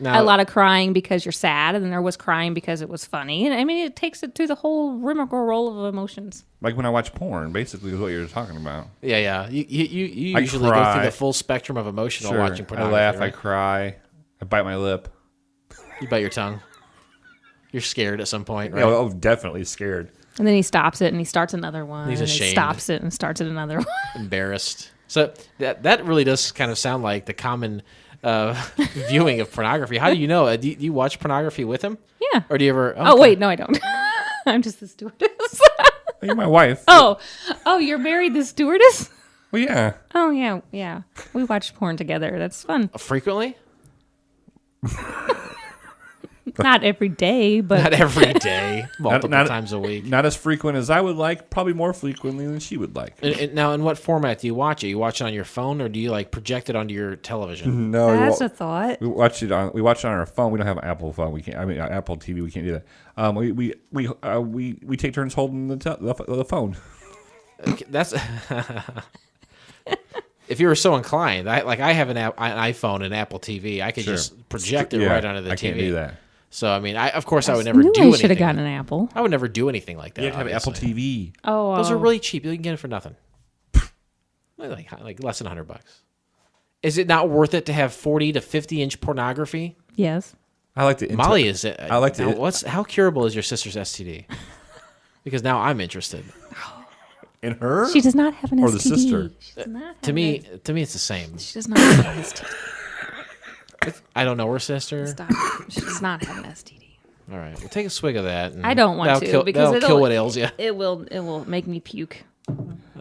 [SPEAKER 1] Now,
[SPEAKER 5] A lot of crying because you're sad, and then there was crying because it was funny. And I mean, it takes it through the whole rigmarole of emotions.
[SPEAKER 2] Like when I watch porn, basically, is what you're talking about.
[SPEAKER 1] yeah. You
[SPEAKER 2] I
[SPEAKER 1] usually go
[SPEAKER 2] cry.
[SPEAKER 1] through the full spectrum of emotion while watching
[SPEAKER 2] I
[SPEAKER 1] pornography.
[SPEAKER 2] laugh, I
[SPEAKER 1] right?
[SPEAKER 2] cry, I bite my lip.
[SPEAKER 1] You bite your tongue. You're scared at some point, right?
[SPEAKER 2] Yeah, oh, definitely scared.
[SPEAKER 5] And then he stops it, and he starts another one.
[SPEAKER 1] He's
[SPEAKER 5] and
[SPEAKER 1] ashamed.
[SPEAKER 5] he stops it and starts it another one.
[SPEAKER 1] Embarrassed. So that really does kind of sound like the common viewing of pornography. How do you know? Do you watch pornography with him?
[SPEAKER 5] Yeah.
[SPEAKER 1] Or do you ever?
[SPEAKER 5] Oh, wait, no, I don't. I'm just the stewardess.
[SPEAKER 2] You're my wife.
[SPEAKER 5] Oh, you're married the stewardess?
[SPEAKER 2] Well, yeah.
[SPEAKER 5] Oh, yeah. We watch porn together. That's fun.
[SPEAKER 1] Frequently?
[SPEAKER 5] Not every day, but
[SPEAKER 1] Not every day. Multiple
[SPEAKER 2] Not-
[SPEAKER 1] times a week.
[SPEAKER 2] Not as frequent as I would like, probably more frequently than she would like.
[SPEAKER 1] Now, in what format do you watch it? You watch it on your phone, or do you like project it onto your television?
[SPEAKER 2] No,
[SPEAKER 5] that's a thought.
[SPEAKER 2] we watch it on our phone. We don't have an Apple phone. We can't. I mean, Apple TV. We can't do that. We take turns holding the phone.
[SPEAKER 1] Okay, that's if you were so inclined. I have an iPhone and Apple TV. I could
[SPEAKER 2] Sure.
[SPEAKER 1] just project it
[SPEAKER 2] Yeah,
[SPEAKER 1] right onto the TV.
[SPEAKER 2] I can't do that.
[SPEAKER 1] So I mean, of course I would never
[SPEAKER 5] knew
[SPEAKER 1] do
[SPEAKER 5] I
[SPEAKER 1] anything.
[SPEAKER 5] should have gotten an Apple.
[SPEAKER 1] I would never do anything like that.
[SPEAKER 2] You have to have Apple
[SPEAKER 1] obviously.
[SPEAKER 2] TV.
[SPEAKER 5] Oh,
[SPEAKER 1] Those are really cheap. You can get it for nothing. like less than $100. Is it not worth it to have 40 to 50 inch pornography?
[SPEAKER 5] yes.
[SPEAKER 2] I like the
[SPEAKER 1] Molly, is it?
[SPEAKER 2] I like
[SPEAKER 1] now,
[SPEAKER 2] to.
[SPEAKER 1] how curable is your sister's STD? Because now I'm interested.
[SPEAKER 2] In her?
[SPEAKER 5] She does not have an
[SPEAKER 2] Or
[SPEAKER 5] STD.
[SPEAKER 2] the sister?
[SPEAKER 5] She does not have
[SPEAKER 1] To me, it's the same.
[SPEAKER 5] she does not have an STD.
[SPEAKER 1] I don't know her sister.
[SPEAKER 5] Stop. She does not have an STD.
[SPEAKER 1] All right, we'll take a swig of that. And
[SPEAKER 5] I don't want
[SPEAKER 1] that'll
[SPEAKER 5] to
[SPEAKER 1] kill,
[SPEAKER 5] because
[SPEAKER 1] that'll kill what ails you.
[SPEAKER 5] It will make me puke.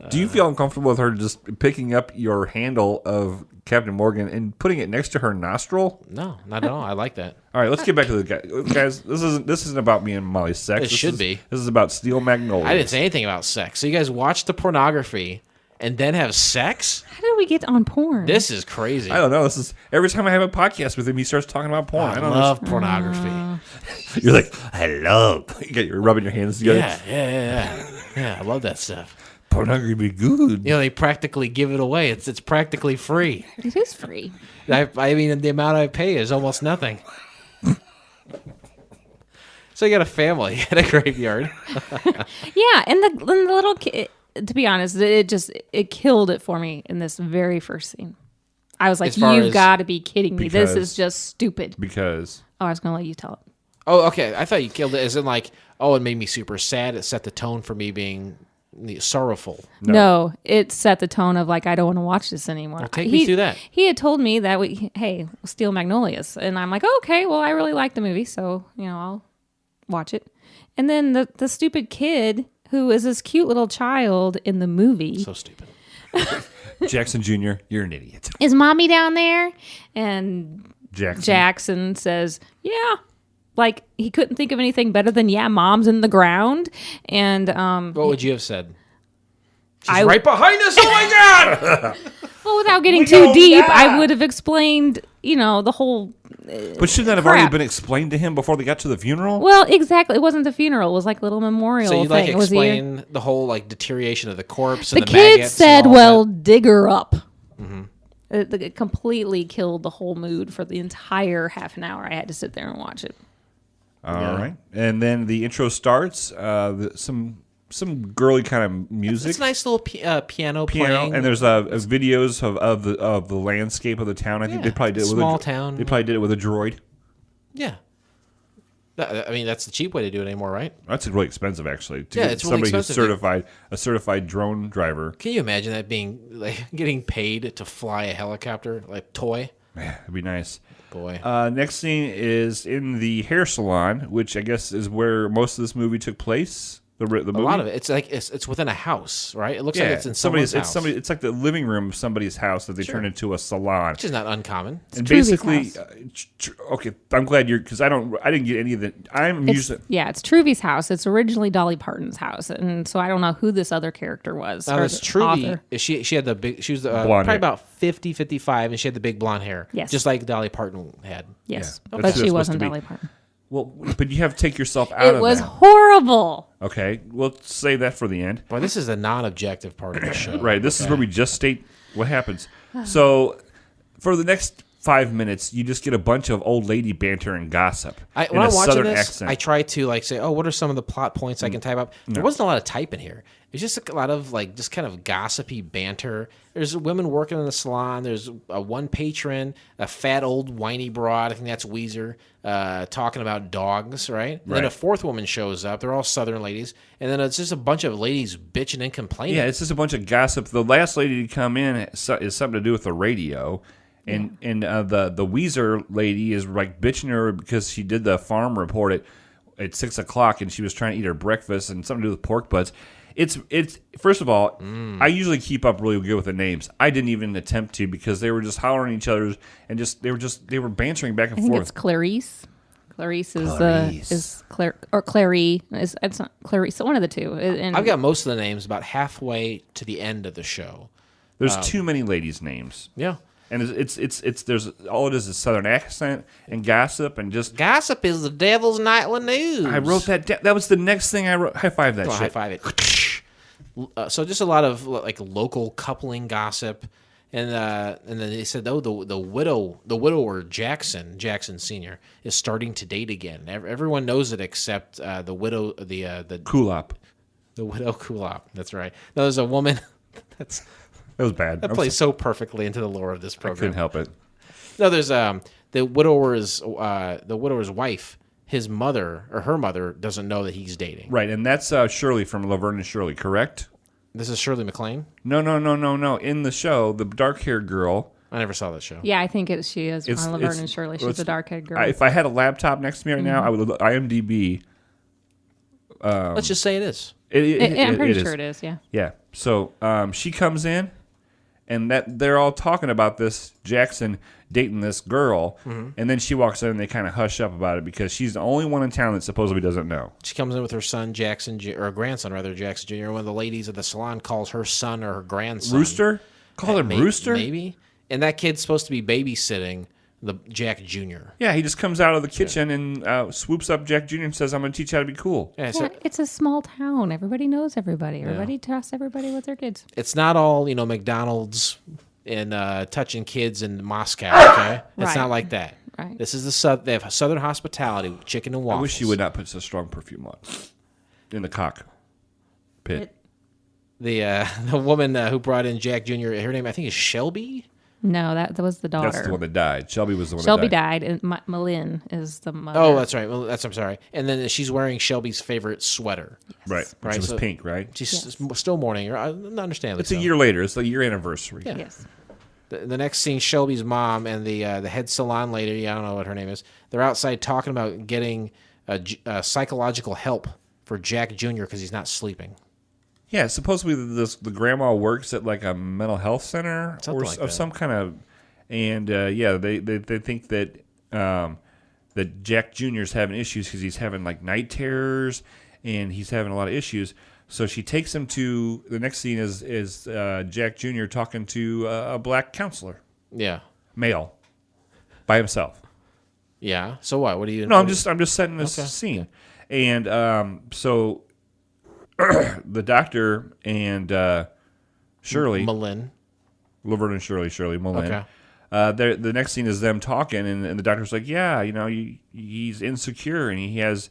[SPEAKER 2] Do you feel uncomfortable with her just picking up your handle of Captain Morgan and putting it next to her nostril?
[SPEAKER 1] No, not at all. I like that.
[SPEAKER 2] All right, let's get back to the guys. This isn't about me and Molly's sex.
[SPEAKER 1] It should be.
[SPEAKER 2] This is about Steel Magnolias.
[SPEAKER 1] I didn't say anything about sex. So you guys watch the pornography and then have sex?
[SPEAKER 5] How did we get on porn?
[SPEAKER 1] This is crazy.
[SPEAKER 2] I don't know. This is every time I have a podcast with him, he starts talking about porn.
[SPEAKER 1] I
[SPEAKER 2] don't
[SPEAKER 1] love pornography.
[SPEAKER 2] You're like, I love. You're rubbing your hands together.
[SPEAKER 1] Yeah. I love that stuff.
[SPEAKER 2] Pornography be good.
[SPEAKER 1] You know, they practically give it away. It's practically free.
[SPEAKER 5] It is free.
[SPEAKER 1] I mean, the amount I pay is almost nothing. So you got a family at a graveyard.
[SPEAKER 5] Yeah, and the little kid. To be honest, it killed it for me in this very first scene. I was like,
[SPEAKER 1] As far
[SPEAKER 5] "You've
[SPEAKER 1] as-
[SPEAKER 5] got to be kidding me! This
[SPEAKER 2] Because-
[SPEAKER 5] is just stupid."
[SPEAKER 2] Because
[SPEAKER 5] Oh, I was gonna let you tell it.
[SPEAKER 1] Oh, okay. I thought you killed it as in like, Oh, it made me super sad. It set the tone for me being sorrowful.
[SPEAKER 5] No, it set the tone of like, I don't want to watch this anymore.
[SPEAKER 1] Well, take me through that.
[SPEAKER 5] He had told me that we'll steal Magnolias. And I'm like, okay, well, I really like the movie. So, I'll watch it. And then the stupid kid who is this cute little child in the movie.
[SPEAKER 1] So stupid.
[SPEAKER 2] Jackson Jr., you're an idiot.
[SPEAKER 5] Is mommy down there? And
[SPEAKER 2] Jackson
[SPEAKER 5] says, yeah. Like, he couldn't think of anything better than, yeah, mom's in the ground. And
[SPEAKER 1] what would you have said? She's right behind us. Oh, my God.
[SPEAKER 5] Well, without getting too deep, I would have explained, the whole
[SPEAKER 2] But shouldn't that have already been explained to him before they got to the funeral?
[SPEAKER 5] Well, exactly. It wasn't the funeral. It was like a little memorial
[SPEAKER 1] So you
[SPEAKER 5] thing.
[SPEAKER 1] explain the whole deterioration of the corpse
[SPEAKER 5] The
[SPEAKER 1] and the
[SPEAKER 5] kid
[SPEAKER 1] maggots
[SPEAKER 5] said,
[SPEAKER 1] and all
[SPEAKER 5] well,
[SPEAKER 1] that.
[SPEAKER 5] dig her up. Mm-hmm. It completely killed the whole mood for the entire half an hour. I had to sit there and watch it.
[SPEAKER 2] All right. And then the intro starts. Some girly kind of music.
[SPEAKER 1] It's a nice little piano playing.
[SPEAKER 2] And there's videos of the landscape of the town. I think they probably did it with
[SPEAKER 1] small town.
[SPEAKER 2] They probably did it with a droid.
[SPEAKER 1] Yeah. I mean, that's the cheap way to do it anymore, right?
[SPEAKER 2] That's really expensive, actually. To
[SPEAKER 1] Yeah,
[SPEAKER 2] get
[SPEAKER 1] it's really
[SPEAKER 2] somebody
[SPEAKER 1] expensive.
[SPEAKER 2] a certified drone driver.
[SPEAKER 1] Can you imagine that being getting paid to fly a helicopter, like toy?
[SPEAKER 2] Yeah, it'd be nice.
[SPEAKER 1] Boy.
[SPEAKER 2] Next scene is in the hair salon, which I guess is where most of this movie took place. The movie.
[SPEAKER 1] A lot of it. It's like it's within a house, right? It looks like it's in someone's house.
[SPEAKER 2] It's like the living room of somebody's house that they turn into a salon,
[SPEAKER 1] which is not uncommon.
[SPEAKER 2] And
[SPEAKER 5] Truvy's
[SPEAKER 2] basically, okay, I'm glad because I didn't get any of the.
[SPEAKER 5] It's Truvy's house. It's originally Dolly Parton's house, and so I don't know who this other character was.
[SPEAKER 1] Now, this Truvy, she had the big. She was probably about 50, 55, and she had the big blonde hair.
[SPEAKER 5] Yes,
[SPEAKER 1] just like Dolly Parton had.
[SPEAKER 5] Yes,
[SPEAKER 2] Yeah.
[SPEAKER 5] but she wasn't Dolly Parton.
[SPEAKER 2] Well, but you have to take yourself out of that.
[SPEAKER 5] It was horrible.
[SPEAKER 2] Okay, we'll save that for the end.
[SPEAKER 1] Boy, this is the non-objective part of the show.
[SPEAKER 2] Right, this is where we just state what happens. So, for the next 5 minutes, you just get a bunch of old lady banter and gossip
[SPEAKER 1] When
[SPEAKER 2] in
[SPEAKER 1] I'm
[SPEAKER 2] a
[SPEAKER 1] watching
[SPEAKER 2] southern
[SPEAKER 1] this,
[SPEAKER 2] accent.
[SPEAKER 1] I try to say, oh, what are some of the plot points I can type up? There wasn't a lot of type in here. It's just a lot of just kind of gossipy banter. There's women working in the salon. There's one patron, a fat old whiny broad. I think that's Weezer, talking about dogs, right? And then a fourth woman shows up. They're all Southern ladies. And then it's just a bunch of ladies bitching and complaining.
[SPEAKER 2] Yeah, it's just a bunch of gossip. The last lady to come in is something to do with the radio. And the Weezer lady is like bitching her because she did the farm report at 6 o'clock and she was trying to eat her breakfast and something to do with pork butts. It's first of all, I usually keep up really good with the names. I didn't even attempt to because they were just hollering at each other and they were bantering back and
[SPEAKER 5] I think
[SPEAKER 2] forth.
[SPEAKER 5] it's Clarice. Clarice is Claire or Clary. It's not Clarice. So one of the two. And
[SPEAKER 1] I've got most of the names about halfway to the end of the show.
[SPEAKER 2] There's too many ladies' names.
[SPEAKER 1] Yeah.
[SPEAKER 2] And it's there's all it is Southern accent and gossip and just
[SPEAKER 1] gossip is the devil's nightly news.
[SPEAKER 2] I wrote that down. That was the next thing I wrote. High five that shit.
[SPEAKER 1] High five it. So just a lot of local coupling gossip, and then they said the widower Jackson Senior is starting to date again. Everyone knows it except the widow the
[SPEAKER 2] Kulop.
[SPEAKER 1] The widow Kulop. That's right. No, there's a woman that
[SPEAKER 2] was bad.
[SPEAKER 1] That plays so perfectly into the lore of this program.
[SPEAKER 2] I couldn't help it.
[SPEAKER 1] No, there's the widower's wife. His mother or her mother doesn't know that he's dating.
[SPEAKER 2] Right, and that's Shirley from Laverne and Shirley, correct?
[SPEAKER 1] This is Shirley MacLaine?
[SPEAKER 2] No. In the show, the dark-haired girl.
[SPEAKER 1] I never saw that show.
[SPEAKER 5] Yeah, I think she is on Laverne and Shirley. She's a dark-haired girl.
[SPEAKER 2] If I had a laptop next to me right now, I would IMDb.
[SPEAKER 1] Let's just say it is.
[SPEAKER 5] I'm pretty sure it is, yeah.
[SPEAKER 2] Yeah. So she comes in, and they're all talking about this Jackson dating this girl, and then she walks in and they kind of hush up about it because she's the only one in town that supposedly doesn't know.
[SPEAKER 1] She comes in with her son Jackson, or grandson rather, Jackson Jr. One of the ladies at the salon calls her son or her grandson
[SPEAKER 2] Rooster. Call him Rooster,
[SPEAKER 1] maybe. And that kid's supposed to be babysitting the Jack Jr.
[SPEAKER 2] Yeah, he just comes out of the kitchen and swoops up Jack Jr. and says, "I'm going to teach you how to be cool."
[SPEAKER 1] Yeah,
[SPEAKER 5] it's a small town. Everybody knows everybody. Everybody trusts everybody with their kids.
[SPEAKER 1] It's not all McDonald's and touching kids in Moscow. Okay, it's not like that.
[SPEAKER 5] Right.
[SPEAKER 1] This is they have Southern hospitality, with chicken and waffles.
[SPEAKER 2] I wish you would not put so strong perfume on in the cock pit.
[SPEAKER 1] The woman who brought in Jack Jr. Her name I think is Shelby.
[SPEAKER 5] No, that was the daughter.
[SPEAKER 2] That's the one that died. Shelby was the one
[SPEAKER 5] Shelby
[SPEAKER 2] that died.
[SPEAKER 5] died, and Malin is the mother.
[SPEAKER 1] Oh, that's right. Well, I'm sorry. And then she's wearing Shelby's favorite sweater.
[SPEAKER 2] Right.
[SPEAKER 1] Right,
[SPEAKER 2] Which was
[SPEAKER 1] so-
[SPEAKER 2] pink, right?
[SPEAKER 1] She's still mourning her. Understandably
[SPEAKER 2] It's a
[SPEAKER 1] so.
[SPEAKER 2] year later. It's the year anniversary.
[SPEAKER 1] Yeah.
[SPEAKER 5] Yes.
[SPEAKER 1] The next scene, Shelby's mom and the head salon lady, I don't know what her name is, they're outside talking about getting psychological help for Jack Jr. because he's not sleeping.
[SPEAKER 2] Yeah, supposedly the grandma works at like a mental health center
[SPEAKER 1] Something
[SPEAKER 2] or
[SPEAKER 1] like
[SPEAKER 2] of
[SPEAKER 1] that.
[SPEAKER 2] some kind of, and they think that that Jack Jr. is having issues because he's having like night terrors and he's having a lot of issues. So she takes him to the next scene is Jack Jr. talking to a black counselor,
[SPEAKER 1] Yeah.
[SPEAKER 2] male, by himself.
[SPEAKER 1] Yeah. So what? What do you?
[SPEAKER 2] No, I'm just setting this
[SPEAKER 1] Okay.
[SPEAKER 2] scene, and so the doctor and Shirley,
[SPEAKER 1] Malin.
[SPEAKER 2] Laverne and Shirley Mullen.
[SPEAKER 1] Okay.
[SPEAKER 2] The next scene is them talking, and the doctor's like, "Yeah, he's insecure, and he has,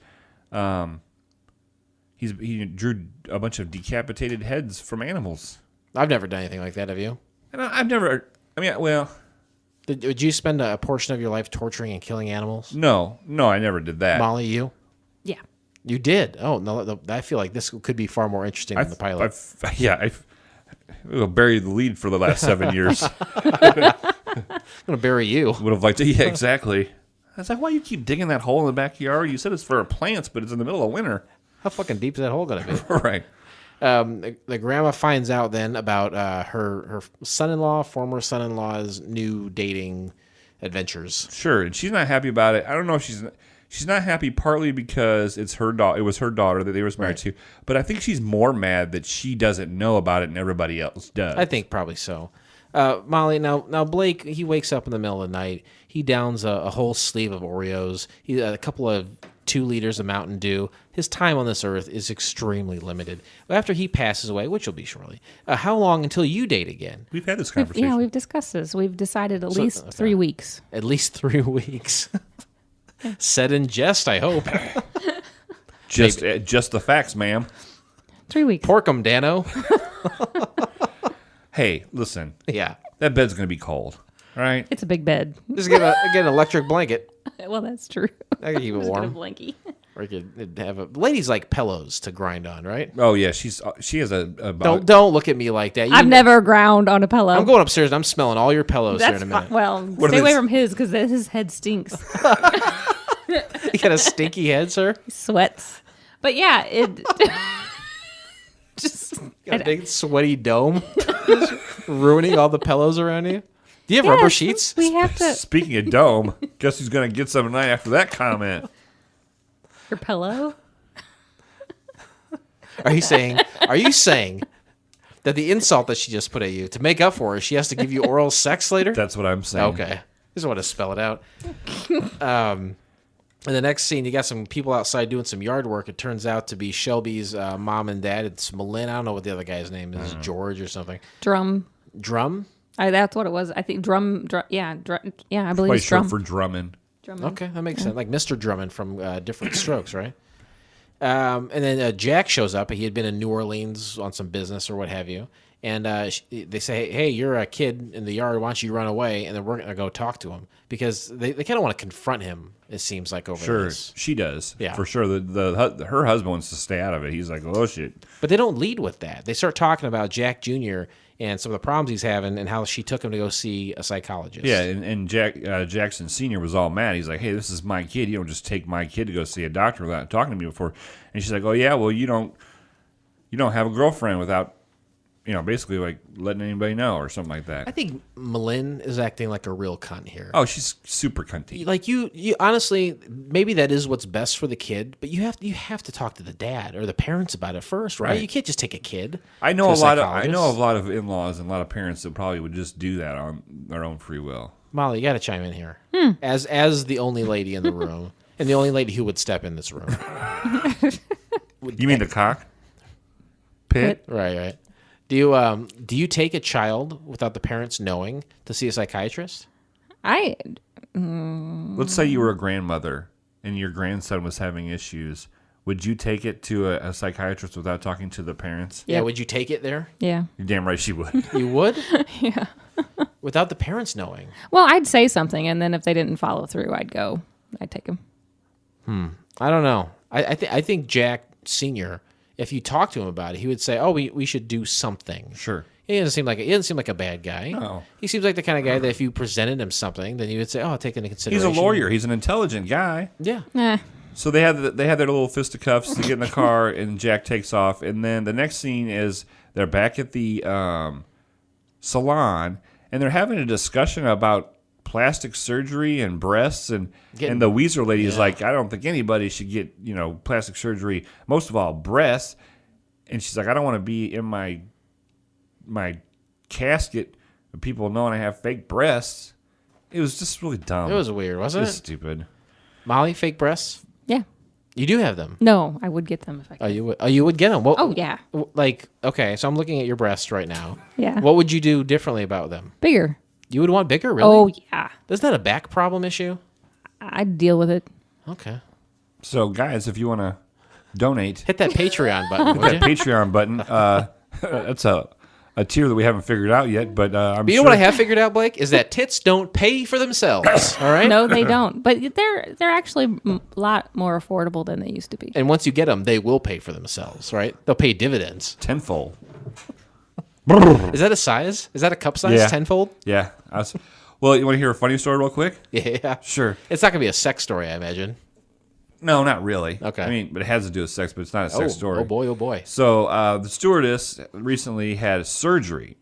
[SPEAKER 2] he drew a bunch of decapitated heads from animals."
[SPEAKER 1] I've never done anything like that. Have you?
[SPEAKER 2] And I've never. I mean, well,
[SPEAKER 1] Would you spend a portion of your life torturing and killing animals?
[SPEAKER 2] no, I never did that.
[SPEAKER 1] Molly, you?
[SPEAKER 5] Yeah.
[SPEAKER 1] You did. Oh no! I feel like this could be far more interesting than the pilot.
[SPEAKER 2] I've buried the lead for the last 7 years.
[SPEAKER 1] I'm gonna bury you.
[SPEAKER 2] Would have liked to. Yeah, exactly. I was like, why you keep digging that hole in the backyard? You said it's for plants, but it's in the middle of winter.
[SPEAKER 1] How fucking deep is that hole gonna be?
[SPEAKER 2] Right.
[SPEAKER 1] The grandma finds out then about her son-in-law, former son-in-law's new dating adventures.
[SPEAKER 2] Sure, and she's not happy about it. I don't know if she's not happy partly because it's her daughter. It was her daughter that they were married to, but I think she's more mad that she doesn't know about it and everybody else does.
[SPEAKER 1] I think probably so. Molly, now Blake, he wakes up in the middle of the night. He downs a whole sleeve of Oreos, a couple of 2 liters of Mountain Dew. His time on this earth is extremely limited. After he passes away, which will be shortly, how long until you date again?
[SPEAKER 2] We've had this conversation.
[SPEAKER 5] Yeah, we've discussed this. We've decided at least 3 weeks.
[SPEAKER 1] At least 3 weeks. Said in jest, I hope.
[SPEAKER 2] Just the facts, ma'am.
[SPEAKER 5] 3 weeks.
[SPEAKER 1] Pork 'em, Dano.
[SPEAKER 2] Hey, listen,
[SPEAKER 1] Yeah.
[SPEAKER 2] that bed's gonna be cold, right?
[SPEAKER 5] It's a big bed.
[SPEAKER 1] Just get an electric blanket.
[SPEAKER 5] Well, that's true.
[SPEAKER 1] I can keep it
[SPEAKER 5] Just get a
[SPEAKER 1] warm.
[SPEAKER 5] blankie.
[SPEAKER 1] Or you could have ladies like pillows to grind on, right?
[SPEAKER 2] Oh yeah, she has a
[SPEAKER 1] Don't look at me like that.
[SPEAKER 5] I've never ground on a pillow.
[SPEAKER 1] I'm going upstairs and I'm smelling all your pillows here
[SPEAKER 5] That's
[SPEAKER 1] in a minute.
[SPEAKER 5] well,
[SPEAKER 2] are
[SPEAKER 5] stay away
[SPEAKER 2] these-
[SPEAKER 5] from his because his head stinks.
[SPEAKER 1] You got a stinky head, sir?
[SPEAKER 5] He sweats. But yeah, it just
[SPEAKER 1] Got a big sweaty dome ruining all the pillows around you. Do you have rubber
[SPEAKER 5] Yes,
[SPEAKER 1] sheets?
[SPEAKER 5] We have to
[SPEAKER 2] Speaking of dome, guess who's gonna get some tonight after that comment?
[SPEAKER 5] your pillow.
[SPEAKER 1] Are you saying that the insult that she just put at you, to make up for it, she has to give you oral sex later?
[SPEAKER 2] That's what I'm saying.
[SPEAKER 1] Okay. Just want to spell it out. In the next scene, you got some people outside doing some yard work. It turns out to be Shelby's mom and dad. It's Malin. I don't know what the other guy's name is. George or something.
[SPEAKER 5] Drum.
[SPEAKER 1] Drum?
[SPEAKER 5] That's what it was. I think drum. Yeah, I believe
[SPEAKER 2] Quite
[SPEAKER 5] it's
[SPEAKER 2] short
[SPEAKER 5] drum.
[SPEAKER 2] for Drummond.
[SPEAKER 5] Drummond.
[SPEAKER 1] Okay, that makes sense. Like Mr. Drummond from Different Strokes, right? And then Jack shows up. He had been in New Orleans on some business or what have you. And they say, hey, you're a kid in the yard. Why don't you run away? And then we're going to go talk to him. Because they kind of want to confront him, it seems like, over
[SPEAKER 2] Sure,
[SPEAKER 1] this.
[SPEAKER 2] she does.
[SPEAKER 1] Yeah.
[SPEAKER 2] For sure. Her husband wants to stay out of it. He's like, oh shit.
[SPEAKER 1] But they don't lead with that. They start talking about Jack Jr. and some of the problems he's having and how she took him to go see a psychologist.
[SPEAKER 2] Yeah, and Jackson Sr. was all mad. He's like, hey, this is my kid. You don't just take my kid to go see a doctor without talking to me before. And she's like, oh yeah, well you don't have a girlfriend without, basically like letting anybody know or something like
[SPEAKER 1] I
[SPEAKER 2] that.
[SPEAKER 1] think Malin is acting like a real cunt here.
[SPEAKER 2] Oh, she's super cunty.
[SPEAKER 1] Like you honestly, maybe that is what's best for the kid, but you have to talk to the dad or the parents about it first, right?
[SPEAKER 2] Right.
[SPEAKER 1] You can't just take a kid.
[SPEAKER 2] I know
[SPEAKER 1] to
[SPEAKER 2] a lot of
[SPEAKER 1] psychologist.
[SPEAKER 2] in-laws and a lot of parents that probably would just do that on their own free will.
[SPEAKER 1] Molly, you got to chime in here as the only lady in the room and the only lady who would step in this room.
[SPEAKER 2] You mean the cock pit?
[SPEAKER 1] Right. Do you take a child without the parents knowing to see a psychiatrist?
[SPEAKER 2] Let's say you were a grandmother and your grandson was having issues. Would you take it to a psychiatrist without talking to the parents?
[SPEAKER 1] Yeah.
[SPEAKER 5] Yep.
[SPEAKER 1] Would you take it there?
[SPEAKER 5] Yeah.
[SPEAKER 2] You're damn right she would.
[SPEAKER 1] You would?
[SPEAKER 5] Yeah.
[SPEAKER 1] without the parents knowing.
[SPEAKER 5] Well, I'd say something, and then if they didn't follow through, I'd take him.
[SPEAKER 1] I don't know. I think Jack Sr., if you talk to him about it, he would say, "Oh, we should do something."
[SPEAKER 2] Sure.
[SPEAKER 1] He doesn't seem like a bad guy.
[SPEAKER 2] No.
[SPEAKER 1] He seems like the kind of guy that if you presented him something, then you would say, "Oh, I'll take it into consideration."
[SPEAKER 2] He's a lawyer. He's an intelligent guy.
[SPEAKER 1] Yeah.
[SPEAKER 2] So they had their little fisticuffs to get in the car, and Jack takes off. And then the next scene is they're back at the salon, and they're having a discussion about plastic surgery and breasts, and the Weezer lady is like, I don't think anybody should get plastic surgery. Most of all, breasts. And she's like, I don't want to be in my casket with people knowing I have fake breasts. It was just really dumb.
[SPEAKER 1] It was weird, wasn't
[SPEAKER 2] It was
[SPEAKER 1] it?
[SPEAKER 2] stupid.
[SPEAKER 1] Molly, fake breasts?
[SPEAKER 5] Yeah.
[SPEAKER 1] You do have them.
[SPEAKER 5] No, I would get them if I could.
[SPEAKER 1] You would get them. Well,
[SPEAKER 5] Oh, yeah.
[SPEAKER 1] Like, okay, so I'm looking at your breasts right now.
[SPEAKER 5] Yeah.
[SPEAKER 1] What would you do differently about them?
[SPEAKER 5] Bigger.
[SPEAKER 1] You would want bigger, really?
[SPEAKER 5] Oh, yeah.
[SPEAKER 1] Isn't that a back problem issue?
[SPEAKER 5] I'd deal with it.
[SPEAKER 1] Okay.
[SPEAKER 2] So, guys, if you want to donate,
[SPEAKER 1] Hit that Patreon button, would
[SPEAKER 2] that
[SPEAKER 1] you?
[SPEAKER 2] Patreon button. That's a tier that we haven't figured out yet, but I'm
[SPEAKER 1] But you
[SPEAKER 2] sure.
[SPEAKER 1] know what I have figured out, Blake? Is that tits don't pay for themselves, all right?
[SPEAKER 5] No, they don't. But they're actually a lot more affordable than they used to be.
[SPEAKER 1] And once you get them, they will pay for themselves, right? They'll pay dividends.
[SPEAKER 2] Tenfold.
[SPEAKER 1] Is that a size? Is that a cup size?
[SPEAKER 2] Yeah.
[SPEAKER 1] Tenfold?
[SPEAKER 2] Yeah. Well, you want to hear a funny story real quick?
[SPEAKER 1] Yeah.
[SPEAKER 2] Sure.
[SPEAKER 1] It's not going to be a sex story, I imagine.
[SPEAKER 2] No, not really.
[SPEAKER 1] Okay.
[SPEAKER 2] I mean, but it has to do with sex, but it's not a sex story.
[SPEAKER 1] Oh, boy, oh, boy.
[SPEAKER 2] So the stewardess recently had surgery.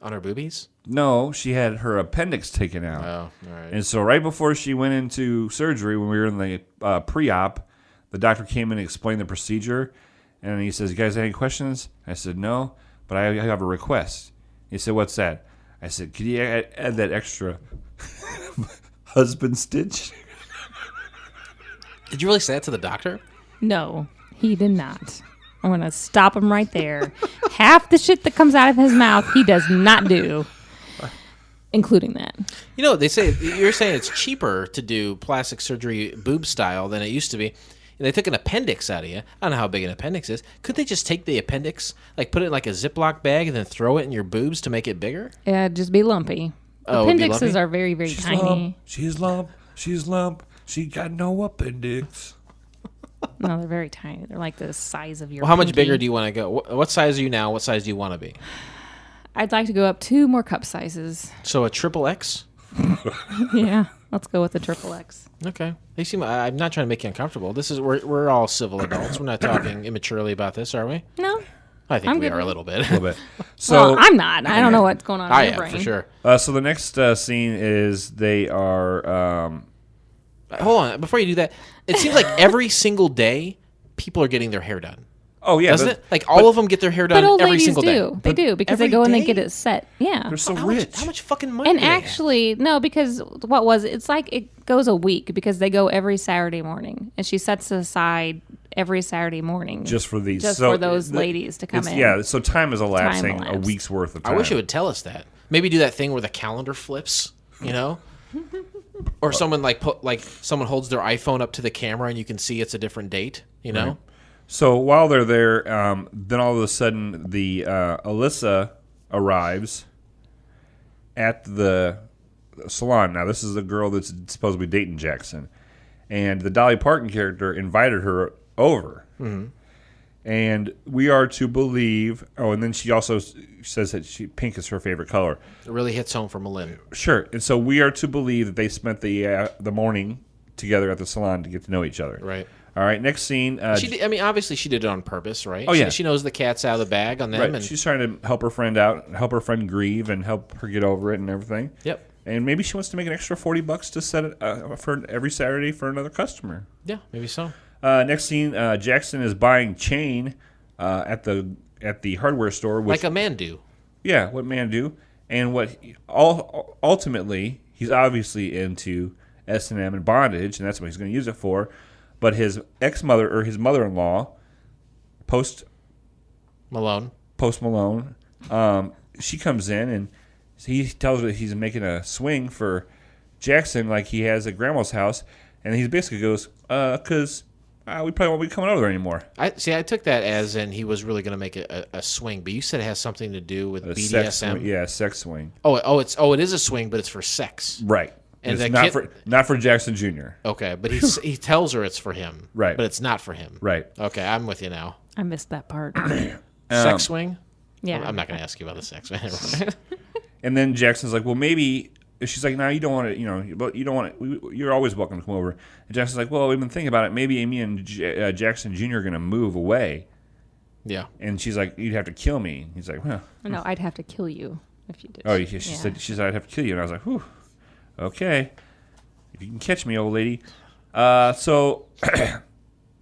[SPEAKER 1] On her boobies?
[SPEAKER 2] No, she had her appendix taken out.
[SPEAKER 1] Oh, all right.
[SPEAKER 2] And so right before she went into surgery, when we were in the pre-op, the doctor came in and explained the procedure. And he says, you guys have any questions? I said, no, but I have a request. He said, what's that? I said, could you add that extra husband stitch?
[SPEAKER 1] Did you really say that to the doctor?
[SPEAKER 5] No, he did not. I'm going to stop him right there. Half the shit that comes out of his mouth, he does not do, including that.
[SPEAKER 1] You know, you're saying it's cheaper to do plastic surgery boob style than it used to be. And they took an appendix out of you. I don't know how big an appendix is. Could they just take the appendix, like put it in like a Ziploc bag and then throw it in your boobs to make it bigger?
[SPEAKER 5] Yeah, just be lumpy.
[SPEAKER 1] Oh, it'd be
[SPEAKER 5] Appendixes
[SPEAKER 1] lumpy?
[SPEAKER 5] are very, very tiny.
[SPEAKER 2] She's lump. She's lump. She got no appendix.
[SPEAKER 5] No, they're very tiny. They're like the size of your
[SPEAKER 1] Well, how much
[SPEAKER 5] pinky.
[SPEAKER 1] bigger do you want to go? What size are you now? What size do you want to be?
[SPEAKER 5] I'd like to go up 2 more cup sizes.
[SPEAKER 1] So a triple X?
[SPEAKER 5] Yeah, let's go with the triple X.
[SPEAKER 1] Okay. They seem. I'm not trying to make you uncomfortable. We're all civil adults. We're not talking immaturely about this, are we?
[SPEAKER 5] No,
[SPEAKER 1] I think
[SPEAKER 5] I'm
[SPEAKER 1] we
[SPEAKER 5] good
[SPEAKER 1] are a
[SPEAKER 5] with
[SPEAKER 1] little bit.
[SPEAKER 2] A little bit.
[SPEAKER 5] well,
[SPEAKER 2] So
[SPEAKER 5] I'm not. I don't know what's going on
[SPEAKER 1] I
[SPEAKER 5] in your
[SPEAKER 1] am
[SPEAKER 5] brain.
[SPEAKER 1] for sure.
[SPEAKER 2] so the next scene is they are.
[SPEAKER 1] Hold on, before you do that, it seems like every single day people are getting their hair done,
[SPEAKER 2] Oh yeah,
[SPEAKER 1] doesn't it? Like all of them get their hair done
[SPEAKER 5] But old
[SPEAKER 1] every
[SPEAKER 5] ladies
[SPEAKER 1] single
[SPEAKER 5] do.
[SPEAKER 1] day.
[SPEAKER 5] They do because they
[SPEAKER 1] every
[SPEAKER 5] go and they
[SPEAKER 1] day?
[SPEAKER 5] get it set. Yeah.
[SPEAKER 2] They're so
[SPEAKER 1] How
[SPEAKER 2] rich.
[SPEAKER 1] much, how much fucking money?
[SPEAKER 5] And
[SPEAKER 1] do they have?
[SPEAKER 5] actually, no, because what was it? It's like it goes a week because they go every Saturday morning, and she sets it aside every Saturday morning
[SPEAKER 2] just for these,
[SPEAKER 5] just
[SPEAKER 2] so
[SPEAKER 5] for those
[SPEAKER 2] the-
[SPEAKER 5] ladies to come
[SPEAKER 2] it's-
[SPEAKER 5] in.
[SPEAKER 2] Yeah, so time is elapsing a
[SPEAKER 5] elapsed.
[SPEAKER 2] week's worth of
[SPEAKER 1] I
[SPEAKER 2] time.
[SPEAKER 1] wish it would tell us that. Maybe do that thing where the calendar flips, you know? Or someone someone holds their iPhone up to the camera and you can see it's a different date, you know?
[SPEAKER 2] Right. So while they're there, then all of a sudden the Alyssa arrives at the salon. Now this is a girl that's supposed to be dating Jackson, and the Dolly Parton character invited her over. Mm-hmm. And we are to believe. Oh, and then she also says that pink is her favorite color.
[SPEAKER 1] It really hits home for Malin.
[SPEAKER 2] Sure. And so we are to believe that they spent the morning together at the salon to get to know each other.
[SPEAKER 1] Right.
[SPEAKER 2] All right. Next scene.
[SPEAKER 1] Obviously she did it on purpose, right?
[SPEAKER 2] Oh, yeah.
[SPEAKER 1] She knows the cat's out of the bag on them.
[SPEAKER 2] Right.
[SPEAKER 1] And
[SPEAKER 2] She's trying to help her friend out, help her friend grieve, and help her get over it and everything.
[SPEAKER 1] Yep.
[SPEAKER 2] And maybe she wants to make an extra $40 to set it for every Saturday for another customer.
[SPEAKER 1] Yeah, maybe so.
[SPEAKER 2] Next scene. Jackson is buying chain at the hardware store, which,
[SPEAKER 1] Like a man do.
[SPEAKER 2] yeah, what man do, and ultimately he's obviously into S&M and bondage, and that's what he's going to use it for. But his ex-mother or his mother-in-law, post
[SPEAKER 1] Malone.
[SPEAKER 2] Malone, she comes in and he tells her that he's making a swing for Jackson like he has at Grandma's house, and he basically goes, 'cause we probably won't be coming over there anymore.
[SPEAKER 1] I took that as in he was really going to make a swing, but you said it has something to do with
[SPEAKER 2] A
[SPEAKER 1] BDSM.
[SPEAKER 2] sex swing. Yeah, sex swing.
[SPEAKER 1] It is a swing, but it's for sex.
[SPEAKER 2] Right.
[SPEAKER 1] And
[SPEAKER 2] it's
[SPEAKER 1] that
[SPEAKER 2] not for Jackson Jr.
[SPEAKER 1] Okay, but he tells her it's for him.
[SPEAKER 2] Right.
[SPEAKER 1] But it's not for him.
[SPEAKER 2] Right.
[SPEAKER 1] Okay, I'm with you now.
[SPEAKER 5] I missed that part.
[SPEAKER 1] Sex swing?
[SPEAKER 5] Yeah.
[SPEAKER 1] I'm not going to ask you about the sex swing.
[SPEAKER 2] And then Jackson's like, well, maybe. She's like, no, you don't want to, but you don't want to. You're always welcome to come over. And Jackson's like, well, we've been thinking about it. Maybe Amy and Jackson Jr. are going to move away.
[SPEAKER 1] Yeah.
[SPEAKER 2] And she's like, you'd have to kill me. He's like, well.
[SPEAKER 5] No, I'd have to kill you if you did.
[SPEAKER 2] Oh, she said, I'd have to kill you. And I was like, whew, okay. If you can catch me, old lady. So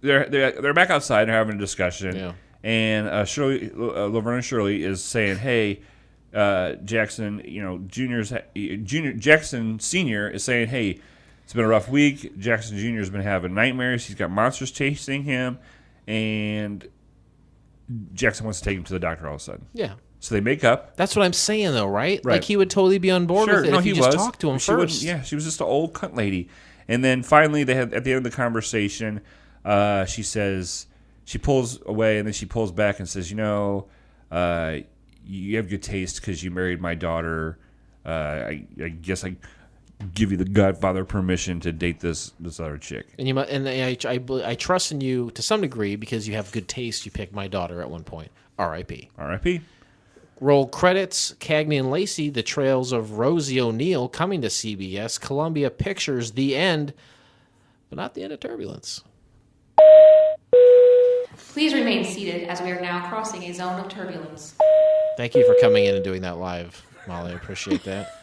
[SPEAKER 2] they're back outside. They're having a discussion.
[SPEAKER 1] Yeah.
[SPEAKER 2] And Laverne and Shirley is saying, hey, Jackson, Jackson Sr. is saying, hey, it's been a rough week. Jackson Jr. has been having nightmares. He's got monsters chasing him. And Jackson wants to take him to the doctor all of a sudden.
[SPEAKER 1] Yeah.
[SPEAKER 2] So they make up.
[SPEAKER 1] That's what I'm saying, though, right?
[SPEAKER 2] Right.
[SPEAKER 1] Like, he would totally be on board with it if you just talked to him
[SPEAKER 2] She wouldn't-
[SPEAKER 1] first.
[SPEAKER 2] Yeah, she was just an old cunt lady. And then finally, they had at the end of the conversation, she says, she pulls away and then she pulls back and says, you have good taste because you married my daughter. I guess I give you the Godfather permission to date this other chick.
[SPEAKER 1] And I trust in you to some degree because you have good taste. You picked my daughter at one point. R.I.P.
[SPEAKER 2] R.I.P.
[SPEAKER 1] Roll credits, Cagney and Lacey, The Trails of Rosie O'Neill, coming to CBS, Columbia Pictures, the end, but not the end of Turbulence.
[SPEAKER 3] Please remain seated as we are now crossing a zone of turbulence.
[SPEAKER 1] Thank you for coming in and doing that live, Molly. I appreciate that.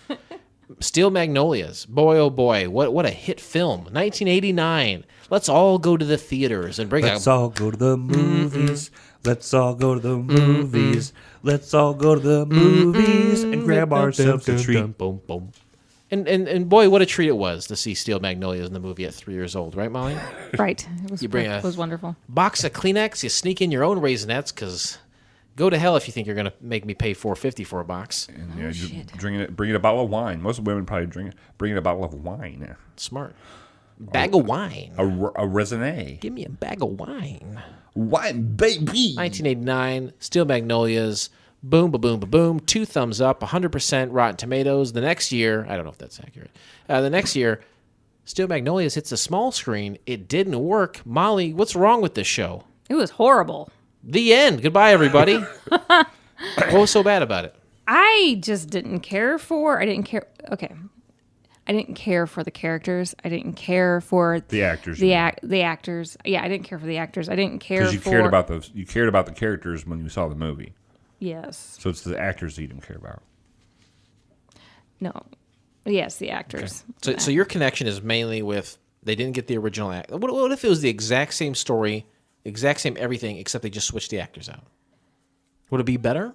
[SPEAKER 1] Steel Magnolias. Boy, oh boy, what a hit film. 1989. Let's all go to the theaters and bring
[SPEAKER 2] Let's all go to the movies. Let's all go to the movies. Let's all go to the movies and grab ourselves a treat.
[SPEAKER 1] Boom, boom. And boy, what a treat it was to see Steel Magnolias in the movie at 3 years old, right, Molly?
[SPEAKER 5] Right. It was wonderful.
[SPEAKER 1] Box of Kleenex, you sneak in your own Raisinets, because go to hell if you think you're going to make me pay $4.50 for a box.
[SPEAKER 2] And bring it a bottle of wine. Most women probably bring a bottle of wine.
[SPEAKER 1] Smart. Bag of wine.
[SPEAKER 2] A Raisinet.
[SPEAKER 1] Give me a bag of wine.
[SPEAKER 2] Wine, baby.
[SPEAKER 1] 1989, Steel Magnolias. Boom, ba-boom, ba-boom. 2 thumbs up, 100% Rotten Tomatoes. The next year, I don't know if that's accurate. The next year, Steel Magnolias hits the small screen. It didn't work. Molly, what's wrong with this show?
[SPEAKER 5] It was horrible.
[SPEAKER 1] The end. Goodbye, everybody. What was so bad about it?
[SPEAKER 5] I just didn't care for. Okay. I didn't care for the characters. I didn't care for
[SPEAKER 2] The actors.
[SPEAKER 5] the actors. Yeah, I didn't care for the actors. I didn't care
[SPEAKER 2] Because you
[SPEAKER 5] for
[SPEAKER 2] cared about the characters when you saw the movie.
[SPEAKER 5] Yes.
[SPEAKER 2] So it's the actors that you didn't care about.
[SPEAKER 5] No. Yes, the actors.
[SPEAKER 1] Okay. So your connection is mainly with they didn't get the original act. What if it was the exact same story, exact same everything, except they just switched the actors out? Would it be better?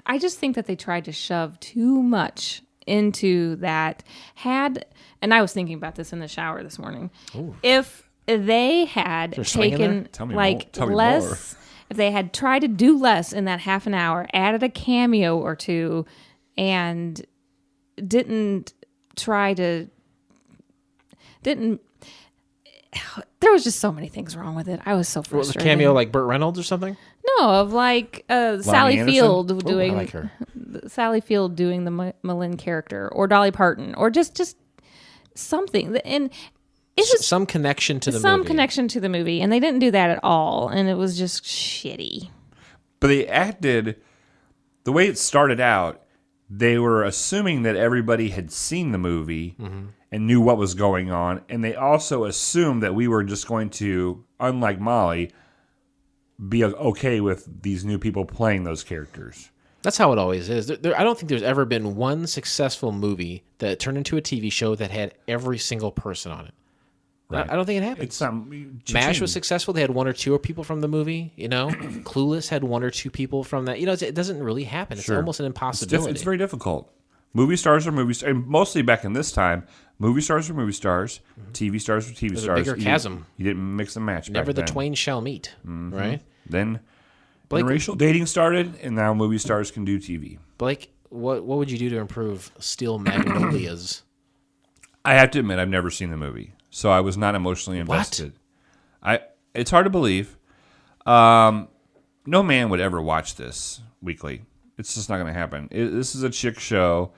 [SPEAKER 5] I just think that they tried to shove too much into that. And I was thinking about this in the shower this morning.
[SPEAKER 1] Ooh.
[SPEAKER 5] If they had taken less, if they had tried to do less in that half an hour, added a cameo or two, and there was just so many things wrong with it. I was so frustrated.
[SPEAKER 1] Was a cameo like Burt Reynolds or something?
[SPEAKER 5] No, of like Sally
[SPEAKER 2] Anderson?
[SPEAKER 5] Field doing
[SPEAKER 1] I like her.
[SPEAKER 5] Sally Field doing the Malin character, or Dolly Parton, or just something. And it's just
[SPEAKER 1] some connection to the movie.
[SPEAKER 5] Some connection to the movie, and they didn't do that at all, and it was just shitty.
[SPEAKER 2] But they acted the way it started out. They were assuming that everybody had seen the movie and knew what was going on, and they also assumed that we were just going to, unlike Molly, be okay with these new people playing those characters.
[SPEAKER 1] That's how it always is. I don't think there's ever been one successful movie that turned into a TV show that had every single person on it. Right. I don't think it happens.
[SPEAKER 2] It's not,
[SPEAKER 1] MASH was successful. They had 1 or 2 people from the movie, Clueless had 1 or 2 people from that. It doesn't really happen. It's almost an impossibility.
[SPEAKER 2] It's very difficult. Movie stars are movie stars. And mostly back in this time, movie stars were movie stars, TV stars were TV
[SPEAKER 1] There's
[SPEAKER 2] stars.
[SPEAKER 1] a bigger chasm.
[SPEAKER 2] You didn't mix and match
[SPEAKER 1] Never
[SPEAKER 2] back
[SPEAKER 1] the
[SPEAKER 2] then.
[SPEAKER 1] twain shall meet, right?
[SPEAKER 2] Then
[SPEAKER 1] Blake,
[SPEAKER 2] racial dating started, and now movie stars can do TV.
[SPEAKER 1] Blake, what would you do to improve Steel Magnolias?
[SPEAKER 2] I have to admit, I've never seen the movie, so I was not emotionally invested. It's hard to believe. No man would ever watch this weekly. It's just not going to happen. This is a chick show,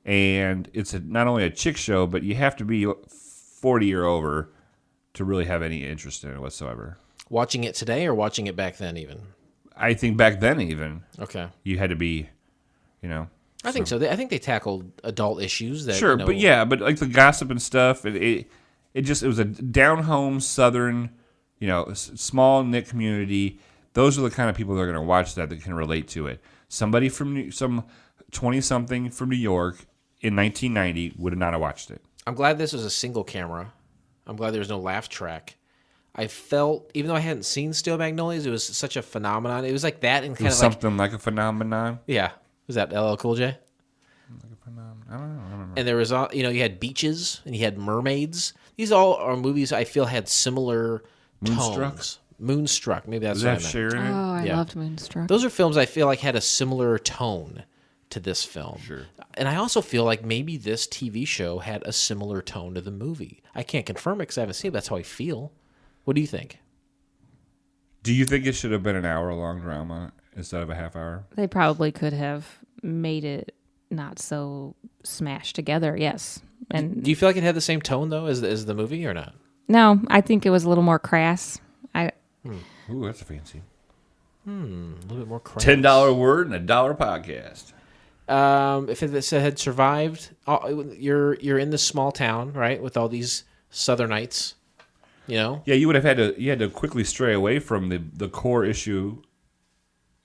[SPEAKER 2] and it's not only a chick show, but you have to be 40 or over to really have any interest in it whatsoever.
[SPEAKER 1] Watching it today or watching it back then even?
[SPEAKER 2] I think back then even.
[SPEAKER 1] Okay.
[SPEAKER 2] You had to be,
[SPEAKER 1] I think so. I think they tackled adult issues. That,
[SPEAKER 2] Sure, but like the gossip and stuff, it was a down-home Southern, small knit community. Those are the kind of people that are going to watch that can relate to it. Somebody from some 20-something from New York in 1990 would not have watched it.
[SPEAKER 1] I'm glad this was a single camera. I'm glad there was no laugh track. I felt, even though I hadn't seen Steel Magnolias, it was such a phenomenon. It was like that and kind of
[SPEAKER 2] something like a phenomenon.
[SPEAKER 1] Yeah. Was that LL Cool J?
[SPEAKER 2] Like a phenomenon. I don't know. I remember.
[SPEAKER 1] And there was, you had beaches and you had mermaids. These all are movies I feel had similar tones. Moonstruck. Maybe that's
[SPEAKER 2] Does
[SPEAKER 1] what I
[SPEAKER 2] that
[SPEAKER 1] meant.
[SPEAKER 2] Cher in it?
[SPEAKER 5] Oh, I
[SPEAKER 1] Yeah.
[SPEAKER 5] loved Moonstruck.
[SPEAKER 1] Those are films I feel like had a similar tone to this film.
[SPEAKER 2] Sure.
[SPEAKER 1] And I also feel like maybe this TV show had a similar tone to the movie. I can't confirm it because I haven't seen it. That's how I feel. What do you think?
[SPEAKER 2] Do you think it should have been an hour-long drama instead of a half hour?
[SPEAKER 5] They probably could have made it not so smashed together, yes. And
[SPEAKER 1] Do you feel like it had the same tone, though, as the movie or not?
[SPEAKER 5] no, I think it was a little more crass.
[SPEAKER 2] Ooh, that's fancy.
[SPEAKER 1] A little bit more crass.
[SPEAKER 2] $10 word and $1 podcast.
[SPEAKER 1] If it had survived, you're in this small town, right, with all these Southernites,
[SPEAKER 2] Yeah, you would have had to quickly stray away from the core issue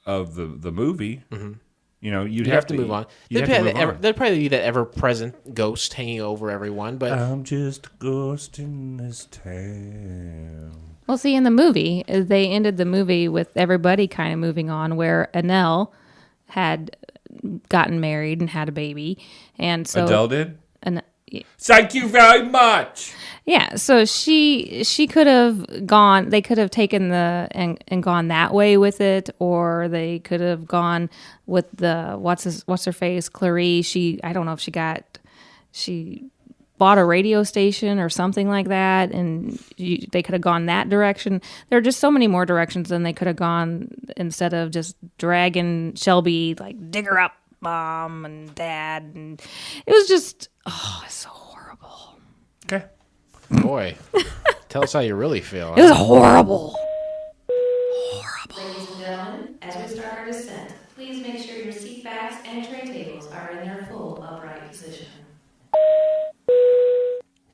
[SPEAKER 2] of the movie. Mm-hmm. You'd have to move on.
[SPEAKER 1] There'd probably be that ever-present ghost hanging over everyone, but
[SPEAKER 2] I'm just a ghost in this town.
[SPEAKER 5] Well, see, in the movie, they ended the movie with everybody kind of moving on, where Annelle had gotten married and had a baby, and so
[SPEAKER 2] Adele did.
[SPEAKER 8] Thank you very much.
[SPEAKER 5] Yeah, so she could have gone. They could have taken and gone that way with it, or they could have gone with the what's her face, Clarice. I don't know if she bought a radio station or something like that, and they could have gone that direction. There are just so many more directions than they could have gone instead of just dragging Shelby, like, dig her up, Mom and Dad, and it was just it's so horrible.
[SPEAKER 2] Okay.
[SPEAKER 1] boy, tell us how you really feel.
[SPEAKER 5] It was horrible.
[SPEAKER 3] Ladies and gentlemen, as we start our descent, please make sure your seat backs and tray tables are in their full upright position.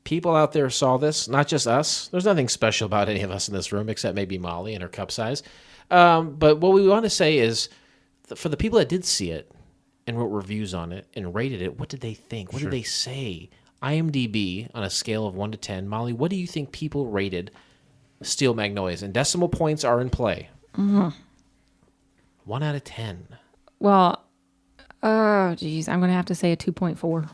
[SPEAKER 1] People out there saw this, not just us. There's nothing special about any of us in this room except maybe Molly and her cup size. But what we want to say is, for the people that did see it and wrote reviews on it and rated it, what did they think? What did they say? IMDb, on a scale of 1 to 10. Molly, what do you think people rated Steel Magnolias? And decimal points are in play. 1 out of 10.
[SPEAKER 5] Well, oh, geez, I'm going to have to say a 2.4.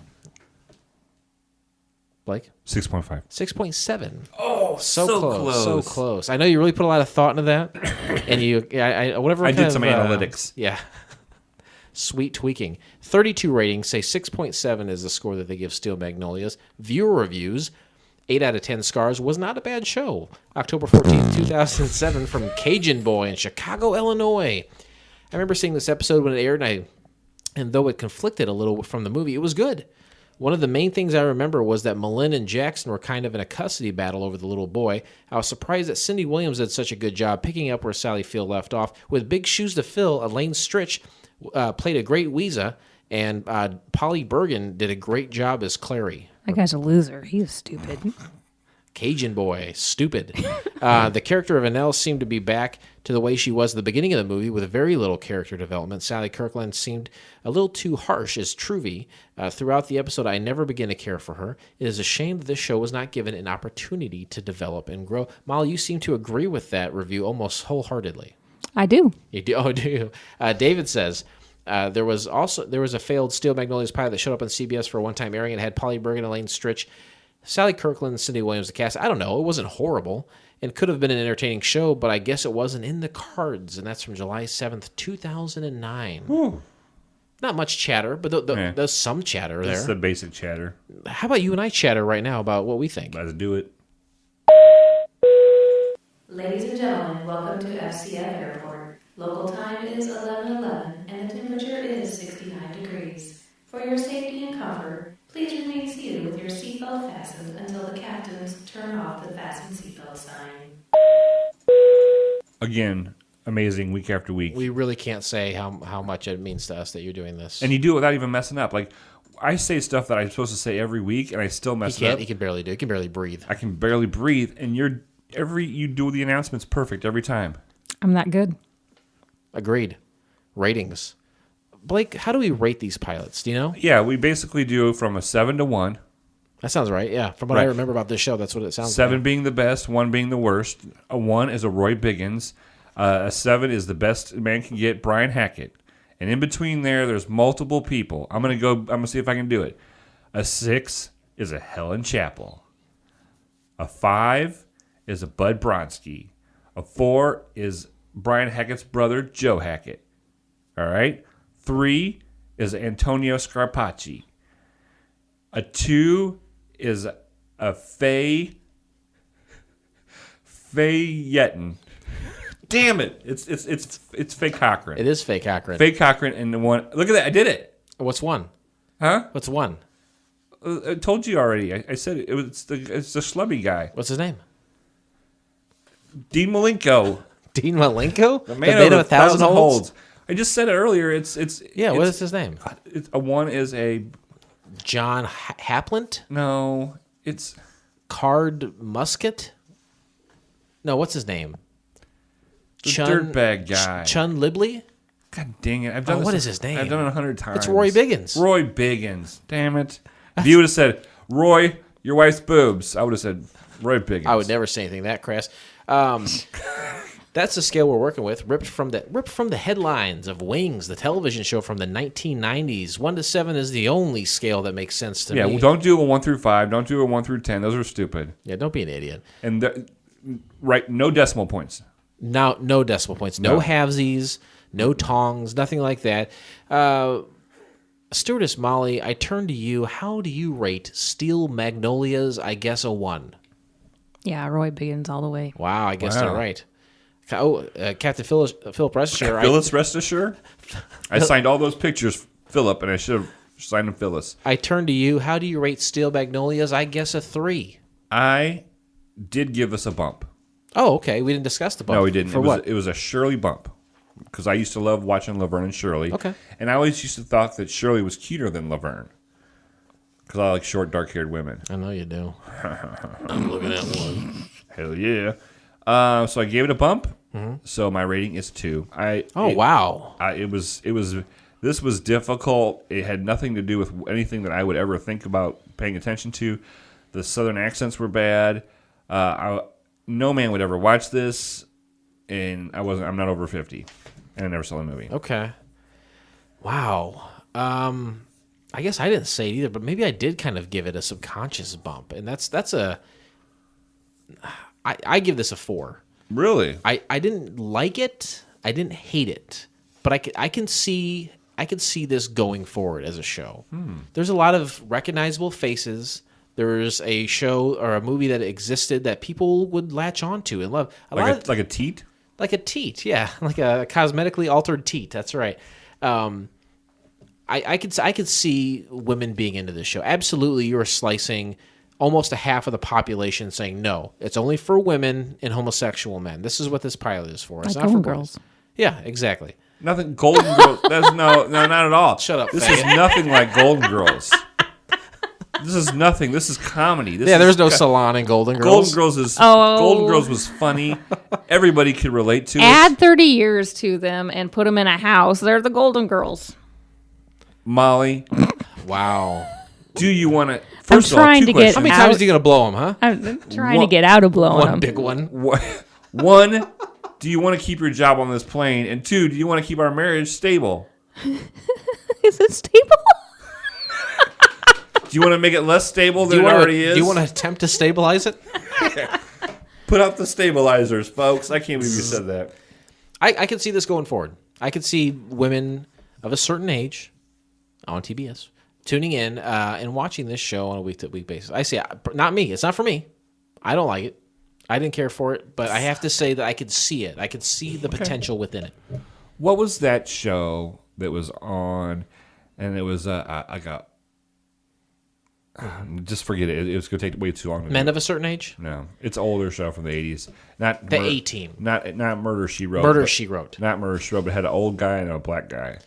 [SPEAKER 1] Blake?
[SPEAKER 2] 6.5.
[SPEAKER 1] 6.7.
[SPEAKER 8] Oh,
[SPEAKER 1] So close. So close. I know you really put a lot of thought into that. And
[SPEAKER 2] I did some analytics.
[SPEAKER 1] Yeah. Sweet tweaking. 32 ratings say 6.7 is the score that they give Steel Magnolias. Viewer reviews, 8 out of 10 stars, was not a bad show. October 14th, 2007, from Cajun Boy in Chicago, Illinois. I remember seeing this episode when it aired, and though it conflicted a little from the movie, it was good. One of the main things I remember was that Malin and Jackson were kind of in a custody battle over the little boy. I was surprised that Cindy Williams did such a good job picking up where Sally Field left off. With big shoes to fill, Elaine Stritch played a great Weeza, and Polly Bergen did a great job as Clary.
[SPEAKER 5] That guy's a loser. He is stupid.
[SPEAKER 1] Cajun Boy, stupid. The character of Annelle seemed to be back to the way she was at the beginning of the movie, with very little character development. Sally Kirkland seemed a little too harsh as Truvy. Throughout the episode, I never began to care for her. It is a shame that this show was not given an opportunity to develop and grow. Molly, you seem to agree with that review almost wholeheartedly.
[SPEAKER 5] I do.
[SPEAKER 1] You do? Oh, do you? David says, there was a failed Steel Magnolias pilot that showed up on CBS for a one-time airing and had Polly Bergen, Elaine Stritch, Sally Kirkland, Cindy Williams, the cast. I don't know. It wasn't horrible. It could have been an entertaining show, but I guess it wasn't in the cards, and that's from July 7th, 2009.
[SPEAKER 2] Ooh.
[SPEAKER 1] Not much chatter, but there's some chatter
[SPEAKER 2] That's
[SPEAKER 1] there.
[SPEAKER 2] the basic chatter.
[SPEAKER 1] How about you and I chatter right now about what we think?
[SPEAKER 2] Let's do it.
[SPEAKER 3] Ladies and gentlemen, welcome to FCF Airport. Local time is 11:11 and the temperature is 69 degrees. For your safety and comfort, please remain seated with your seatbelt fastened until the captains turn off the fasten seatbelt sign.
[SPEAKER 2] Again, amazing week after week.
[SPEAKER 1] We really can't say how much it means to us that you're doing this.
[SPEAKER 2] And you do it without even messing up. Like, I say stuff that I'm supposed to say every week, and I still mess it up.
[SPEAKER 1] He can barely do. He can barely breathe.
[SPEAKER 2] I can barely breathe, and you do the announcements perfect every time.
[SPEAKER 5] I'm that good.
[SPEAKER 1] Agreed. Ratings. Blake, how do we rate these pilots? Do you know?
[SPEAKER 2] Yeah, we basically do from a 7 to 1.
[SPEAKER 1] That sounds right. Yeah, from what I remember about this show, that's what it sounds like.
[SPEAKER 2] 7 being the best, 1 being the worst. A 1 is a Roy Biggins. A 7 is the best man can get, Brian Hackett. And in between there's multiple people. I'm gonna see if I can do it. A 6 is a Helen Chappell. A 5 is a Bud Bronsky. A 4 is Brian Hackett's brother, Joe Hackett. All right? 3 is Antonio Scarpacci. A 2 is a Faye Yetton. Damn it! It's Faye Cochran.
[SPEAKER 1] It is Faye Cochran.
[SPEAKER 2] Faye Cochran and the one. Look at that! I did it.
[SPEAKER 1] What's 1?
[SPEAKER 2] Huh?
[SPEAKER 1] What's 1?
[SPEAKER 2] I told you already. I said it. It's the schlubby guy.
[SPEAKER 1] What's his name?
[SPEAKER 2] Dean Malenko.
[SPEAKER 1] Dean Malenko?
[SPEAKER 2] The man of 1,000 holds. I just said it earlier. What
[SPEAKER 1] is his name?
[SPEAKER 2] A 1 is a
[SPEAKER 1] John Haplant?
[SPEAKER 2] no. It's
[SPEAKER 1] Card Musket? No, what's his name?
[SPEAKER 2] the dirtbag guy.
[SPEAKER 1] Chun Libley?
[SPEAKER 2] God dang it! I've done.
[SPEAKER 1] What is his name?
[SPEAKER 2] I've done it 100 times.
[SPEAKER 1] It's Roy Biggins.
[SPEAKER 2] Roy Biggins. Damn it! If you would have said Roy, your wife's boobs, I would have said Roy Biggins.
[SPEAKER 1] I would never say anything that crass. That's the scale we're working with, ripped from the headlines of Wings, the television show from the 1990s. 1 to 7 is the only scale that makes sense to me.
[SPEAKER 2] Yeah, well, don't do a 1 through 5. Don't do a 1 through 10. Those are stupid.
[SPEAKER 1] Yeah, don't be an idiot.
[SPEAKER 2] And no decimal points.
[SPEAKER 1] No decimal points. No halvesies, no tongs, nothing like that. Stewardess Molly, I turn to you. How do you rate Steel Magnolias? I guess a 1.
[SPEAKER 5] Yeah, Roy Biggins all the way.
[SPEAKER 1] Wow, I guess they're right. Oh, Captain Philip Restasure.
[SPEAKER 2] Phyllis Restasure? I signed all those pictures, Philip, and I should have signed them Phyllis.
[SPEAKER 1] I turn to you. How do you rate Steel Magnolias? I guess a 3.
[SPEAKER 2] I did give us a bump.
[SPEAKER 1] Oh, okay. We didn't discuss the bump.
[SPEAKER 2] No, we didn't.
[SPEAKER 1] What?
[SPEAKER 2] It was a Shirley bump. Because I used to love watching Laverne and Shirley.
[SPEAKER 1] Okay.
[SPEAKER 2] And I always used to thought that Shirley was cuter than Laverne. Because I like short, dark-haired women.
[SPEAKER 1] I know you do. I'm looking at one.
[SPEAKER 2] Hell yeah. So I gave it a bump. Mm-hmm. So my rating is 2.
[SPEAKER 1] Wow.
[SPEAKER 2] This was difficult. It had nothing to do with anything that I would ever think about paying attention to. The southern accents were bad. No man would ever watch this, and I'm not over 50, and I never saw the movie.
[SPEAKER 1] Okay. Wow. I guess I didn't say it either, but maybe I did kind of give it a subconscious bump, and I give this a 4.
[SPEAKER 2] Really?
[SPEAKER 1] I didn't like it. I didn't hate it, but I can see this going forward as a show. There's a lot of recognizable faces. There's a show or a movie that existed that people would latch onto and love.
[SPEAKER 2] Like a teat?
[SPEAKER 1] Like a teat, yeah, like a cosmetically altered teat. That's right. I could see women being into this show. Absolutely, you're slicing almost a half of the population saying no, it's only for women and homosexual men. This is what this pilot is for. It's
[SPEAKER 5] like
[SPEAKER 1] not for
[SPEAKER 5] girls.
[SPEAKER 1] Yeah, exactly.
[SPEAKER 2] Nothing. Golden Girls. That's no, not at all.
[SPEAKER 1] Shut up.
[SPEAKER 2] This
[SPEAKER 1] faggot.
[SPEAKER 2] is nothing like Golden Girls. This is nothing. This is comedy.
[SPEAKER 1] There's no Salon in Golden Girls.
[SPEAKER 2] Golden Girls was funny. Everybody could relate to it.
[SPEAKER 5] Add 30 years to them and put them in a house. They're the Golden Girls.
[SPEAKER 2] Molly,
[SPEAKER 1] Wow.
[SPEAKER 2] do you want to?
[SPEAKER 5] I'm trying to get.
[SPEAKER 1] How many times are you going to blow them, huh?
[SPEAKER 5] I'm trying to get out of blowing
[SPEAKER 1] One
[SPEAKER 5] them.
[SPEAKER 1] big one.
[SPEAKER 2] One, do you want to keep your job on this plane? And 2, do you want to keep our marriage stable?
[SPEAKER 5] Is it stable?
[SPEAKER 2] Do you want to make it less stable than it already is?
[SPEAKER 1] Do you want to attempt to stabilize it?
[SPEAKER 2] Put up the stabilizers, folks. I can't believe you said that.
[SPEAKER 1] I could see this going forward. I could see women of a certain age on TBS tuning in and watching this show on a week-to-week basis. I see. Not me. It's not for me. I don't like it. I didn't care for it, but I have to say that I could see it. I could see the potential within it.
[SPEAKER 2] What was that show that was on, and it was just forget it. It was going to take way too long.
[SPEAKER 1] Men of a Certain Age?
[SPEAKER 2] No, it's an older show from the 80s. Not
[SPEAKER 1] The A-Team.
[SPEAKER 2] Not Murder, She Wrote.
[SPEAKER 1] Murder, She Wrote.
[SPEAKER 2] Not Murder, She Wrote, but it had an old guy and a black guy.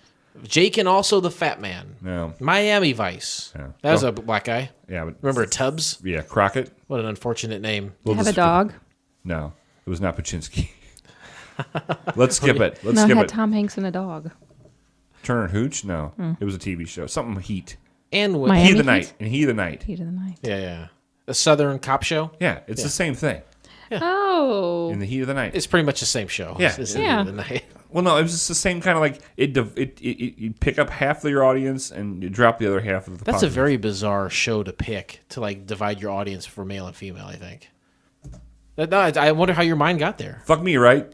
[SPEAKER 1] Jake and also the Fat Man.
[SPEAKER 2] No.
[SPEAKER 1] Miami Vice.
[SPEAKER 2] Yeah.
[SPEAKER 1] That was a black guy.
[SPEAKER 2] Yeah. But,
[SPEAKER 1] Remember Tubbs?
[SPEAKER 2] yeah, Crockett?
[SPEAKER 1] What an unfortunate name.
[SPEAKER 5] Have a dog.
[SPEAKER 2] No, it was not Pachinski. Let's skip it. Let's
[SPEAKER 5] No, it
[SPEAKER 2] skip
[SPEAKER 5] had
[SPEAKER 2] it.
[SPEAKER 5] Tom Hanks and a dog.
[SPEAKER 2] Turner and Hooch? No. It was a TV show. Something Heat.
[SPEAKER 1] And with,
[SPEAKER 5] Miami
[SPEAKER 2] He of the
[SPEAKER 5] Heat?
[SPEAKER 2] Night. And He of the Night.
[SPEAKER 5] Heat of the night.
[SPEAKER 1] yeah. The Southern Cop Show.
[SPEAKER 2] Yeah, it's the same thing.
[SPEAKER 5] Oh.
[SPEAKER 2] In the Heat of the Night.
[SPEAKER 1] It's pretty much the same show.
[SPEAKER 2] Yeah.
[SPEAKER 1] It's
[SPEAKER 5] Yeah.
[SPEAKER 1] the night.
[SPEAKER 2] Well, no, it was just the same kind of like you pick up half of your audience and you drop the other half of the.
[SPEAKER 1] That's a
[SPEAKER 2] populace.
[SPEAKER 1] very bizarre show to pick to like divide your audience for male and female. I think. No, I wonder how your mind got there.
[SPEAKER 2] Fuck me, right?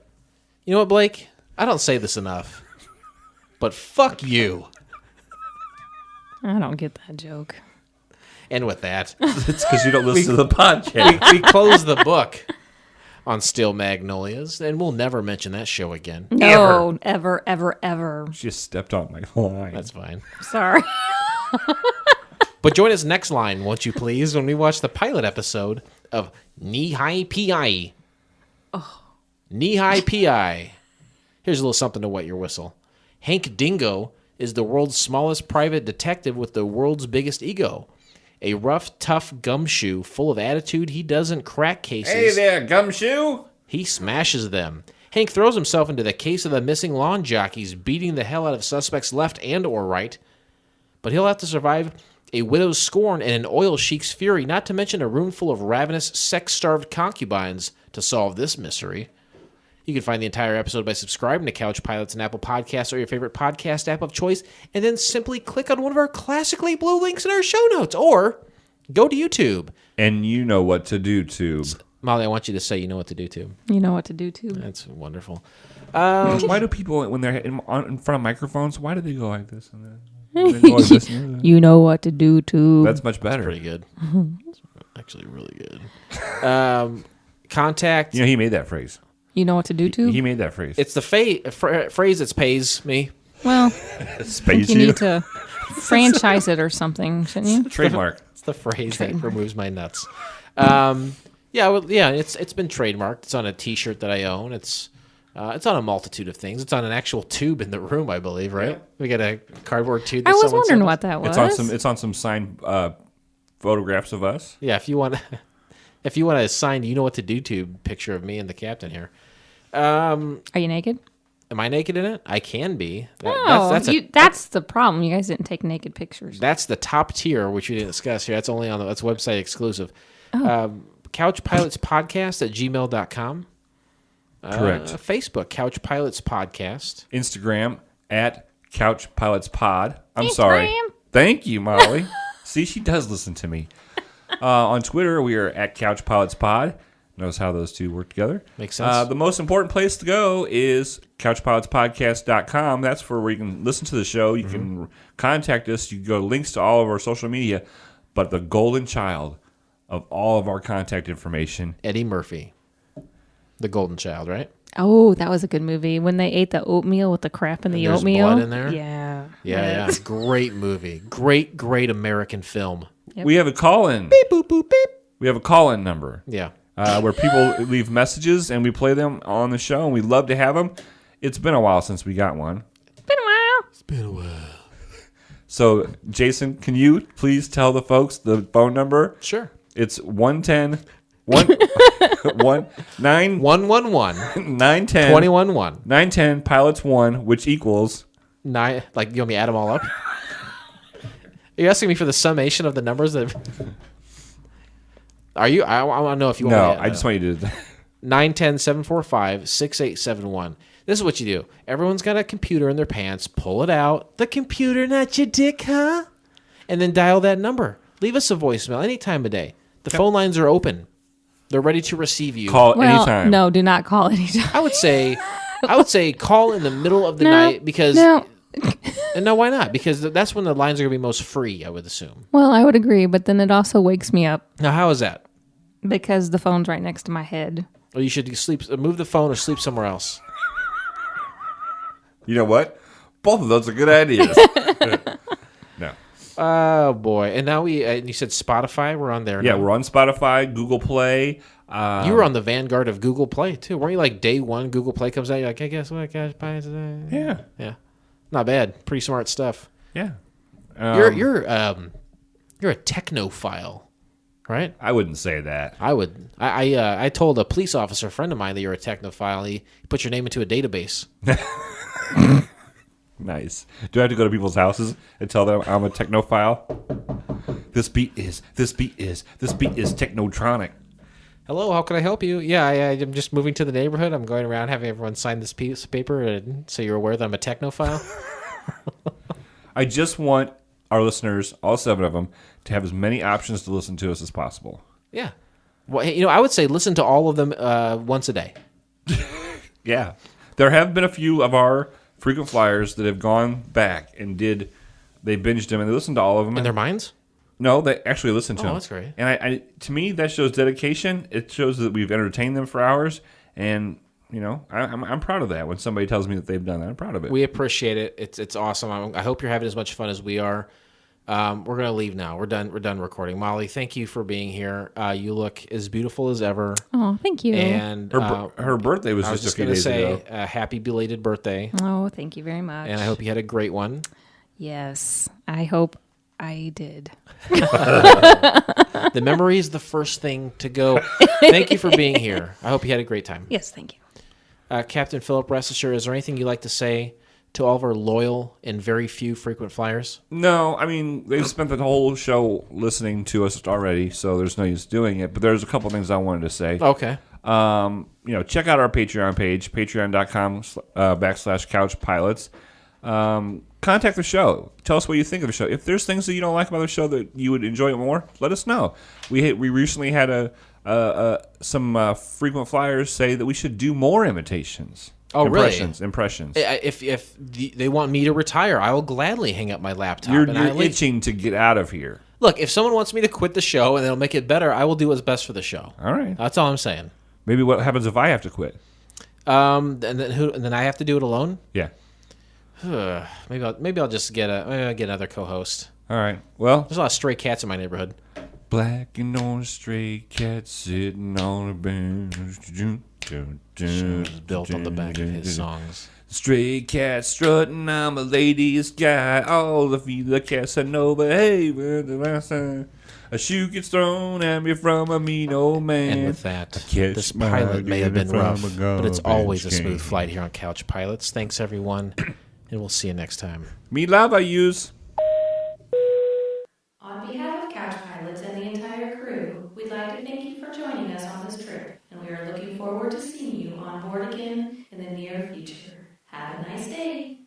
[SPEAKER 1] You know what, Blake? I don't say this enough, but fuck you.
[SPEAKER 5] I don't get that joke.
[SPEAKER 1] And with that,
[SPEAKER 2] It's because you don't listen to the podcast.
[SPEAKER 1] we close the book on Steel Magnolias, and we'll never mention that show again.
[SPEAKER 5] No, ever.
[SPEAKER 2] She just stepped on my line.
[SPEAKER 1] That's fine.
[SPEAKER 5] Sorry.
[SPEAKER 1] But join us next line, won't you please, when we watch the pilot episode of Knee High PI. Oh. Knee High PI. Here's a little something to wet your whistle. Hank Dingo is the world's smallest private detective with the world's biggest ego. A rough, tough gumshoe full of attitude, he doesn't crack cases.
[SPEAKER 8] Hey there, gumshoe.
[SPEAKER 1] He smashes them. Hank throws himself into the case of the missing lawn jockeys, beating the hell out of suspects left and or right. But he'll have to survive a widow's scorn and an oil sheik's fury, not to mention a room full of ravenous, sex-starved concubines to solve this mystery. You can find the entire episode by subscribing to Couch Pilots and Apple Podcasts or your favorite podcast app of choice, and then simply click on one of our classically blue links in our show notes, or go to YouTube.
[SPEAKER 2] And you know what to do, Tube.
[SPEAKER 1] Molly, I want you to say you know what to do, too.
[SPEAKER 5] You know what to do, too.
[SPEAKER 1] That's wonderful.
[SPEAKER 2] Why do people, when they're in front of microphones, why do they go like this? They go like this?
[SPEAKER 5] You know what to do, too.
[SPEAKER 2] That's much better.
[SPEAKER 1] Pretty good. It's actually really good. Contact.
[SPEAKER 2] You know, he made that phrase.
[SPEAKER 5] You know what to do, too?
[SPEAKER 2] He made that phrase.
[SPEAKER 1] It's the phrase that pays me.
[SPEAKER 5] Well, I
[SPEAKER 2] Space
[SPEAKER 5] think you need to franchise it or something, shouldn't you?
[SPEAKER 2] Trademark.
[SPEAKER 1] It's the phrase that
[SPEAKER 5] Trademark.
[SPEAKER 1] removes my nuts. It's been trademarked. It's on a T-shirt that I own. It's on a multitude of things. It's on an actual tube in the room, I believe. Right? Yeah. We got a cardboard tube. That
[SPEAKER 5] I was
[SPEAKER 1] someone
[SPEAKER 5] wondering
[SPEAKER 1] sent
[SPEAKER 5] what
[SPEAKER 1] us.
[SPEAKER 5] that was.
[SPEAKER 2] It's on some signed photographs of us.
[SPEAKER 1] Yeah, if you want a signed, you know what to do tube picture of me and the captain here.
[SPEAKER 5] Are you naked?
[SPEAKER 1] Am I naked in it? I can be.
[SPEAKER 5] That's the problem. You guys didn't take naked pictures.
[SPEAKER 1] That's the top tier, which we didn't discuss here. That's only that's website exclusive.
[SPEAKER 5] Oh.
[SPEAKER 1] Couch Pilots Podcast at gmail.com.
[SPEAKER 2] Correct.
[SPEAKER 1] Facebook, Couch Pilots Podcast.
[SPEAKER 2] Instagram at Couch Pilots Pod. I'm
[SPEAKER 5] Instagram.
[SPEAKER 2] sorry. Thank you, Molly. See, she does listen to me. On Twitter, we are at Couch Pilots Pod. Knows how those two work together.
[SPEAKER 1] Makes sense.
[SPEAKER 2] The most important place to go is couchpilotspodcast.com. That's where you can listen to the show. You can contact us. You can go to links to all of our social media. But the golden child of all of our contact information,
[SPEAKER 1] Eddie Murphy. The Golden Child, right?
[SPEAKER 5] Oh, that was a good movie. When they ate the oatmeal with the crap in the
[SPEAKER 1] There's
[SPEAKER 5] oatmeal.
[SPEAKER 1] blood in there?
[SPEAKER 5] Yeah.
[SPEAKER 1] Yeah. Great movie. Great American film.
[SPEAKER 5] Yep.
[SPEAKER 2] we have a call-in.
[SPEAKER 1] Beep, boop, boop, beep.
[SPEAKER 2] We have a call-in number.
[SPEAKER 1] Yeah.
[SPEAKER 2] Where people leave messages and we play them on the show, and we love to have them. It's been a while since we got one.
[SPEAKER 5] Been a while.
[SPEAKER 2] So, Jason, can you please tell the folks the phone number?
[SPEAKER 1] Sure.
[SPEAKER 2] It's 110 910
[SPEAKER 1] 111 211
[SPEAKER 2] 910 pilots 1, which equals
[SPEAKER 1] 9. Like, you want me to add them all up? Are you asking me for the summation of the numbers that? Are you? I want to know if you want
[SPEAKER 2] no.
[SPEAKER 1] me to
[SPEAKER 2] I just want you to
[SPEAKER 1] 910-745-6871. This is what you do. Everyone's got a computer in their pants. Pull it out. The computer, not your dick, huh? And then dial that number. Leave us a voicemail any time of day. The phone lines are open. They're ready to receive you.
[SPEAKER 2] call
[SPEAKER 5] Well,
[SPEAKER 2] anytime.
[SPEAKER 5] no, do not call anytime.
[SPEAKER 1] I would say call in the middle of the night because
[SPEAKER 5] No.
[SPEAKER 1] no, why not? Because that's when the lines are going to be most free, I would assume.
[SPEAKER 5] Well, I would agree, but then it also wakes me up.
[SPEAKER 1] Now, how is that?
[SPEAKER 5] Because the phone's right next to my head.
[SPEAKER 1] Or you should move the phone or sleep somewhere else.
[SPEAKER 2] You know what? Both of those are good ideas. No.
[SPEAKER 1] Oh, boy. And now you said Spotify? We're on there now.
[SPEAKER 2] Yeah, we're on Spotify, Google Play.
[SPEAKER 1] You were on the vanguard of Google Play, too. Weren't you like day one Google Play comes out? You're like, hey, guess what? Cash Pie today.
[SPEAKER 2] Yeah.
[SPEAKER 1] Yeah. Not bad. Pretty smart stuff.
[SPEAKER 2] Yeah.
[SPEAKER 1] You're a technophile, right?
[SPEAKER 2] I wouldn't say that.
[SPEAKER 1] I would. I told a police officer friend of mine that you're a technophile. He put your name into a database.
[SPEAKER 2] Nice. Do I have to go to people's houses and tell them I'm a technophile? This beat is technotronic.
[SPEAKER 1] Hello, how can I help you? Yeah, I'm just moving to the neighborhood. I'm going around having everyone sign this piece of paper, so you're aware that I'm a technophile.
[SPEAKER 2] I just want our listeners, all 7 of them, to have as many options to listen to us as possible.
[SPEAKER 1] Yeah. Well, hey, I would say listen to all of them once a day.
[SPEAKER 2] Yeah. There have been a few of our frequent flyers that have gone back and they binged them and they listened to all of them.
[SPEAKER 1] In their minds?
[SPEAKER 2] No, they actually listened to them.
[SPEAKER 1] Oh, that's great.
[SPEAKER 2] And I to me, that shows dedication. It shows that we've entertained them for hours. And, I'm proud of that. When somebody tells me that they've done that, I'm proud of it.
[SPEAKER 1] We appreciate it. It's awesome. I hope you're having as much fun as we are. We're going to leave now. We're done recording. Molly, thank you for being here. You look as beautiful as ever.
[SPEAKER 5] Oh, thank you.
[SPEAKER 1] And
[SPEAKER 2] her birthday was just a few days ago.
[SPEAKER 1] Happy belated birthday.
[SPEAKER 5] Oh, thank you very much.
[SPEAKER 1] And I hope you had a great one.
[SPEAKER 5] Yes, I hope I did.
[SPEAKER 1] The memory is the first thing to go. Thank you for being here. I hope you had a great time.
[SPEAKER 5] Yes, thank you.
[SPEAKER 1] Captain Philip, rest assured, is there anything you'd like to say to all of our loyal and very few frequent flyers?
[SPEAKER 2] No, I mean, they've spent the whole show listening to us already, so there's no use doing it. But there's a couple things I wanted to say.
[SPEAKER 1] Okay.
[SPEAKER 2] Check out our Patreon page, patreon.com/couchpilots. Contact the show. Tell us what you think of the show. If there's things that you don't like about the show that you would enjoy it more, let us know. We recently had some frequent flyers say that we should do more imitations.
[SPEAKER 1] Oh,
[SPEAKER 2] Impressions.
[SPEAKER 1] If they want me to retire, I will gladly hang up my laptop.
[SPEAKER 2] You're itching to get out of here.
[SPEAKER 1] Look, if someone wants me to quit the show and they'll make it better, I will do what's best for the show.
[SPEAKER 2] All right.
[SPEAKER 1] That's all I'm saying.
[SPEAKER 2] Maybe what happens if I have to quit?
[SPEAKER 1] And then I have to do it alone?
[SPEAKER 2] Yeah.
[SPEAKER 1] Maybe I'll just get another co-host.
[SPEAKER 2] All right. Well,
[SPEAKER 1] there's a lot of stray cats in my neighborhood.
[SPEAKER 2] Black and orange stray cat sitting on a bench.
[SPEAKER 1] Built on the back of his songs.
[SPEAKER 2] Stray cat strutting, I'm a ladies guy. All the cats I know behave. The last time a shoe gets thrown at me from a mean old man.
[SPEAKER 1] And with that, this pilot may have been rough, but it's always a smooth flight here on Couch Pilots. Thanks, everyone, and we'll see you next time.
[SPEAKER 2] Me love I use.
[SPEAKER 3] On behalf of Couch Pilots and the entire crew, we'd like to thank you for joining us on this trip, and we are looking forward to seeing you on board again in the near future. Have a nice day.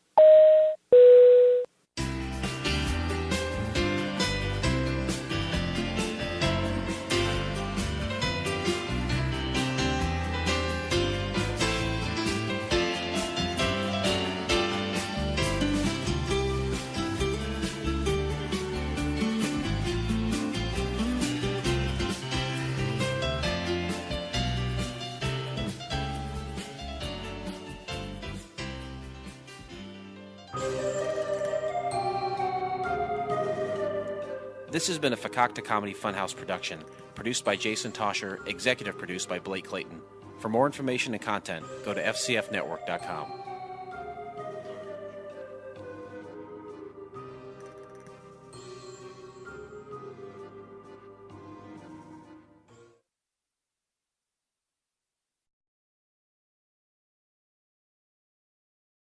[SPEAKER 1] This has been a Fakakta Comedy Funhouse production, produced by Jason Tosher, executive produced by Blake Clayton. For more information and content, go to fcfnetwork.com.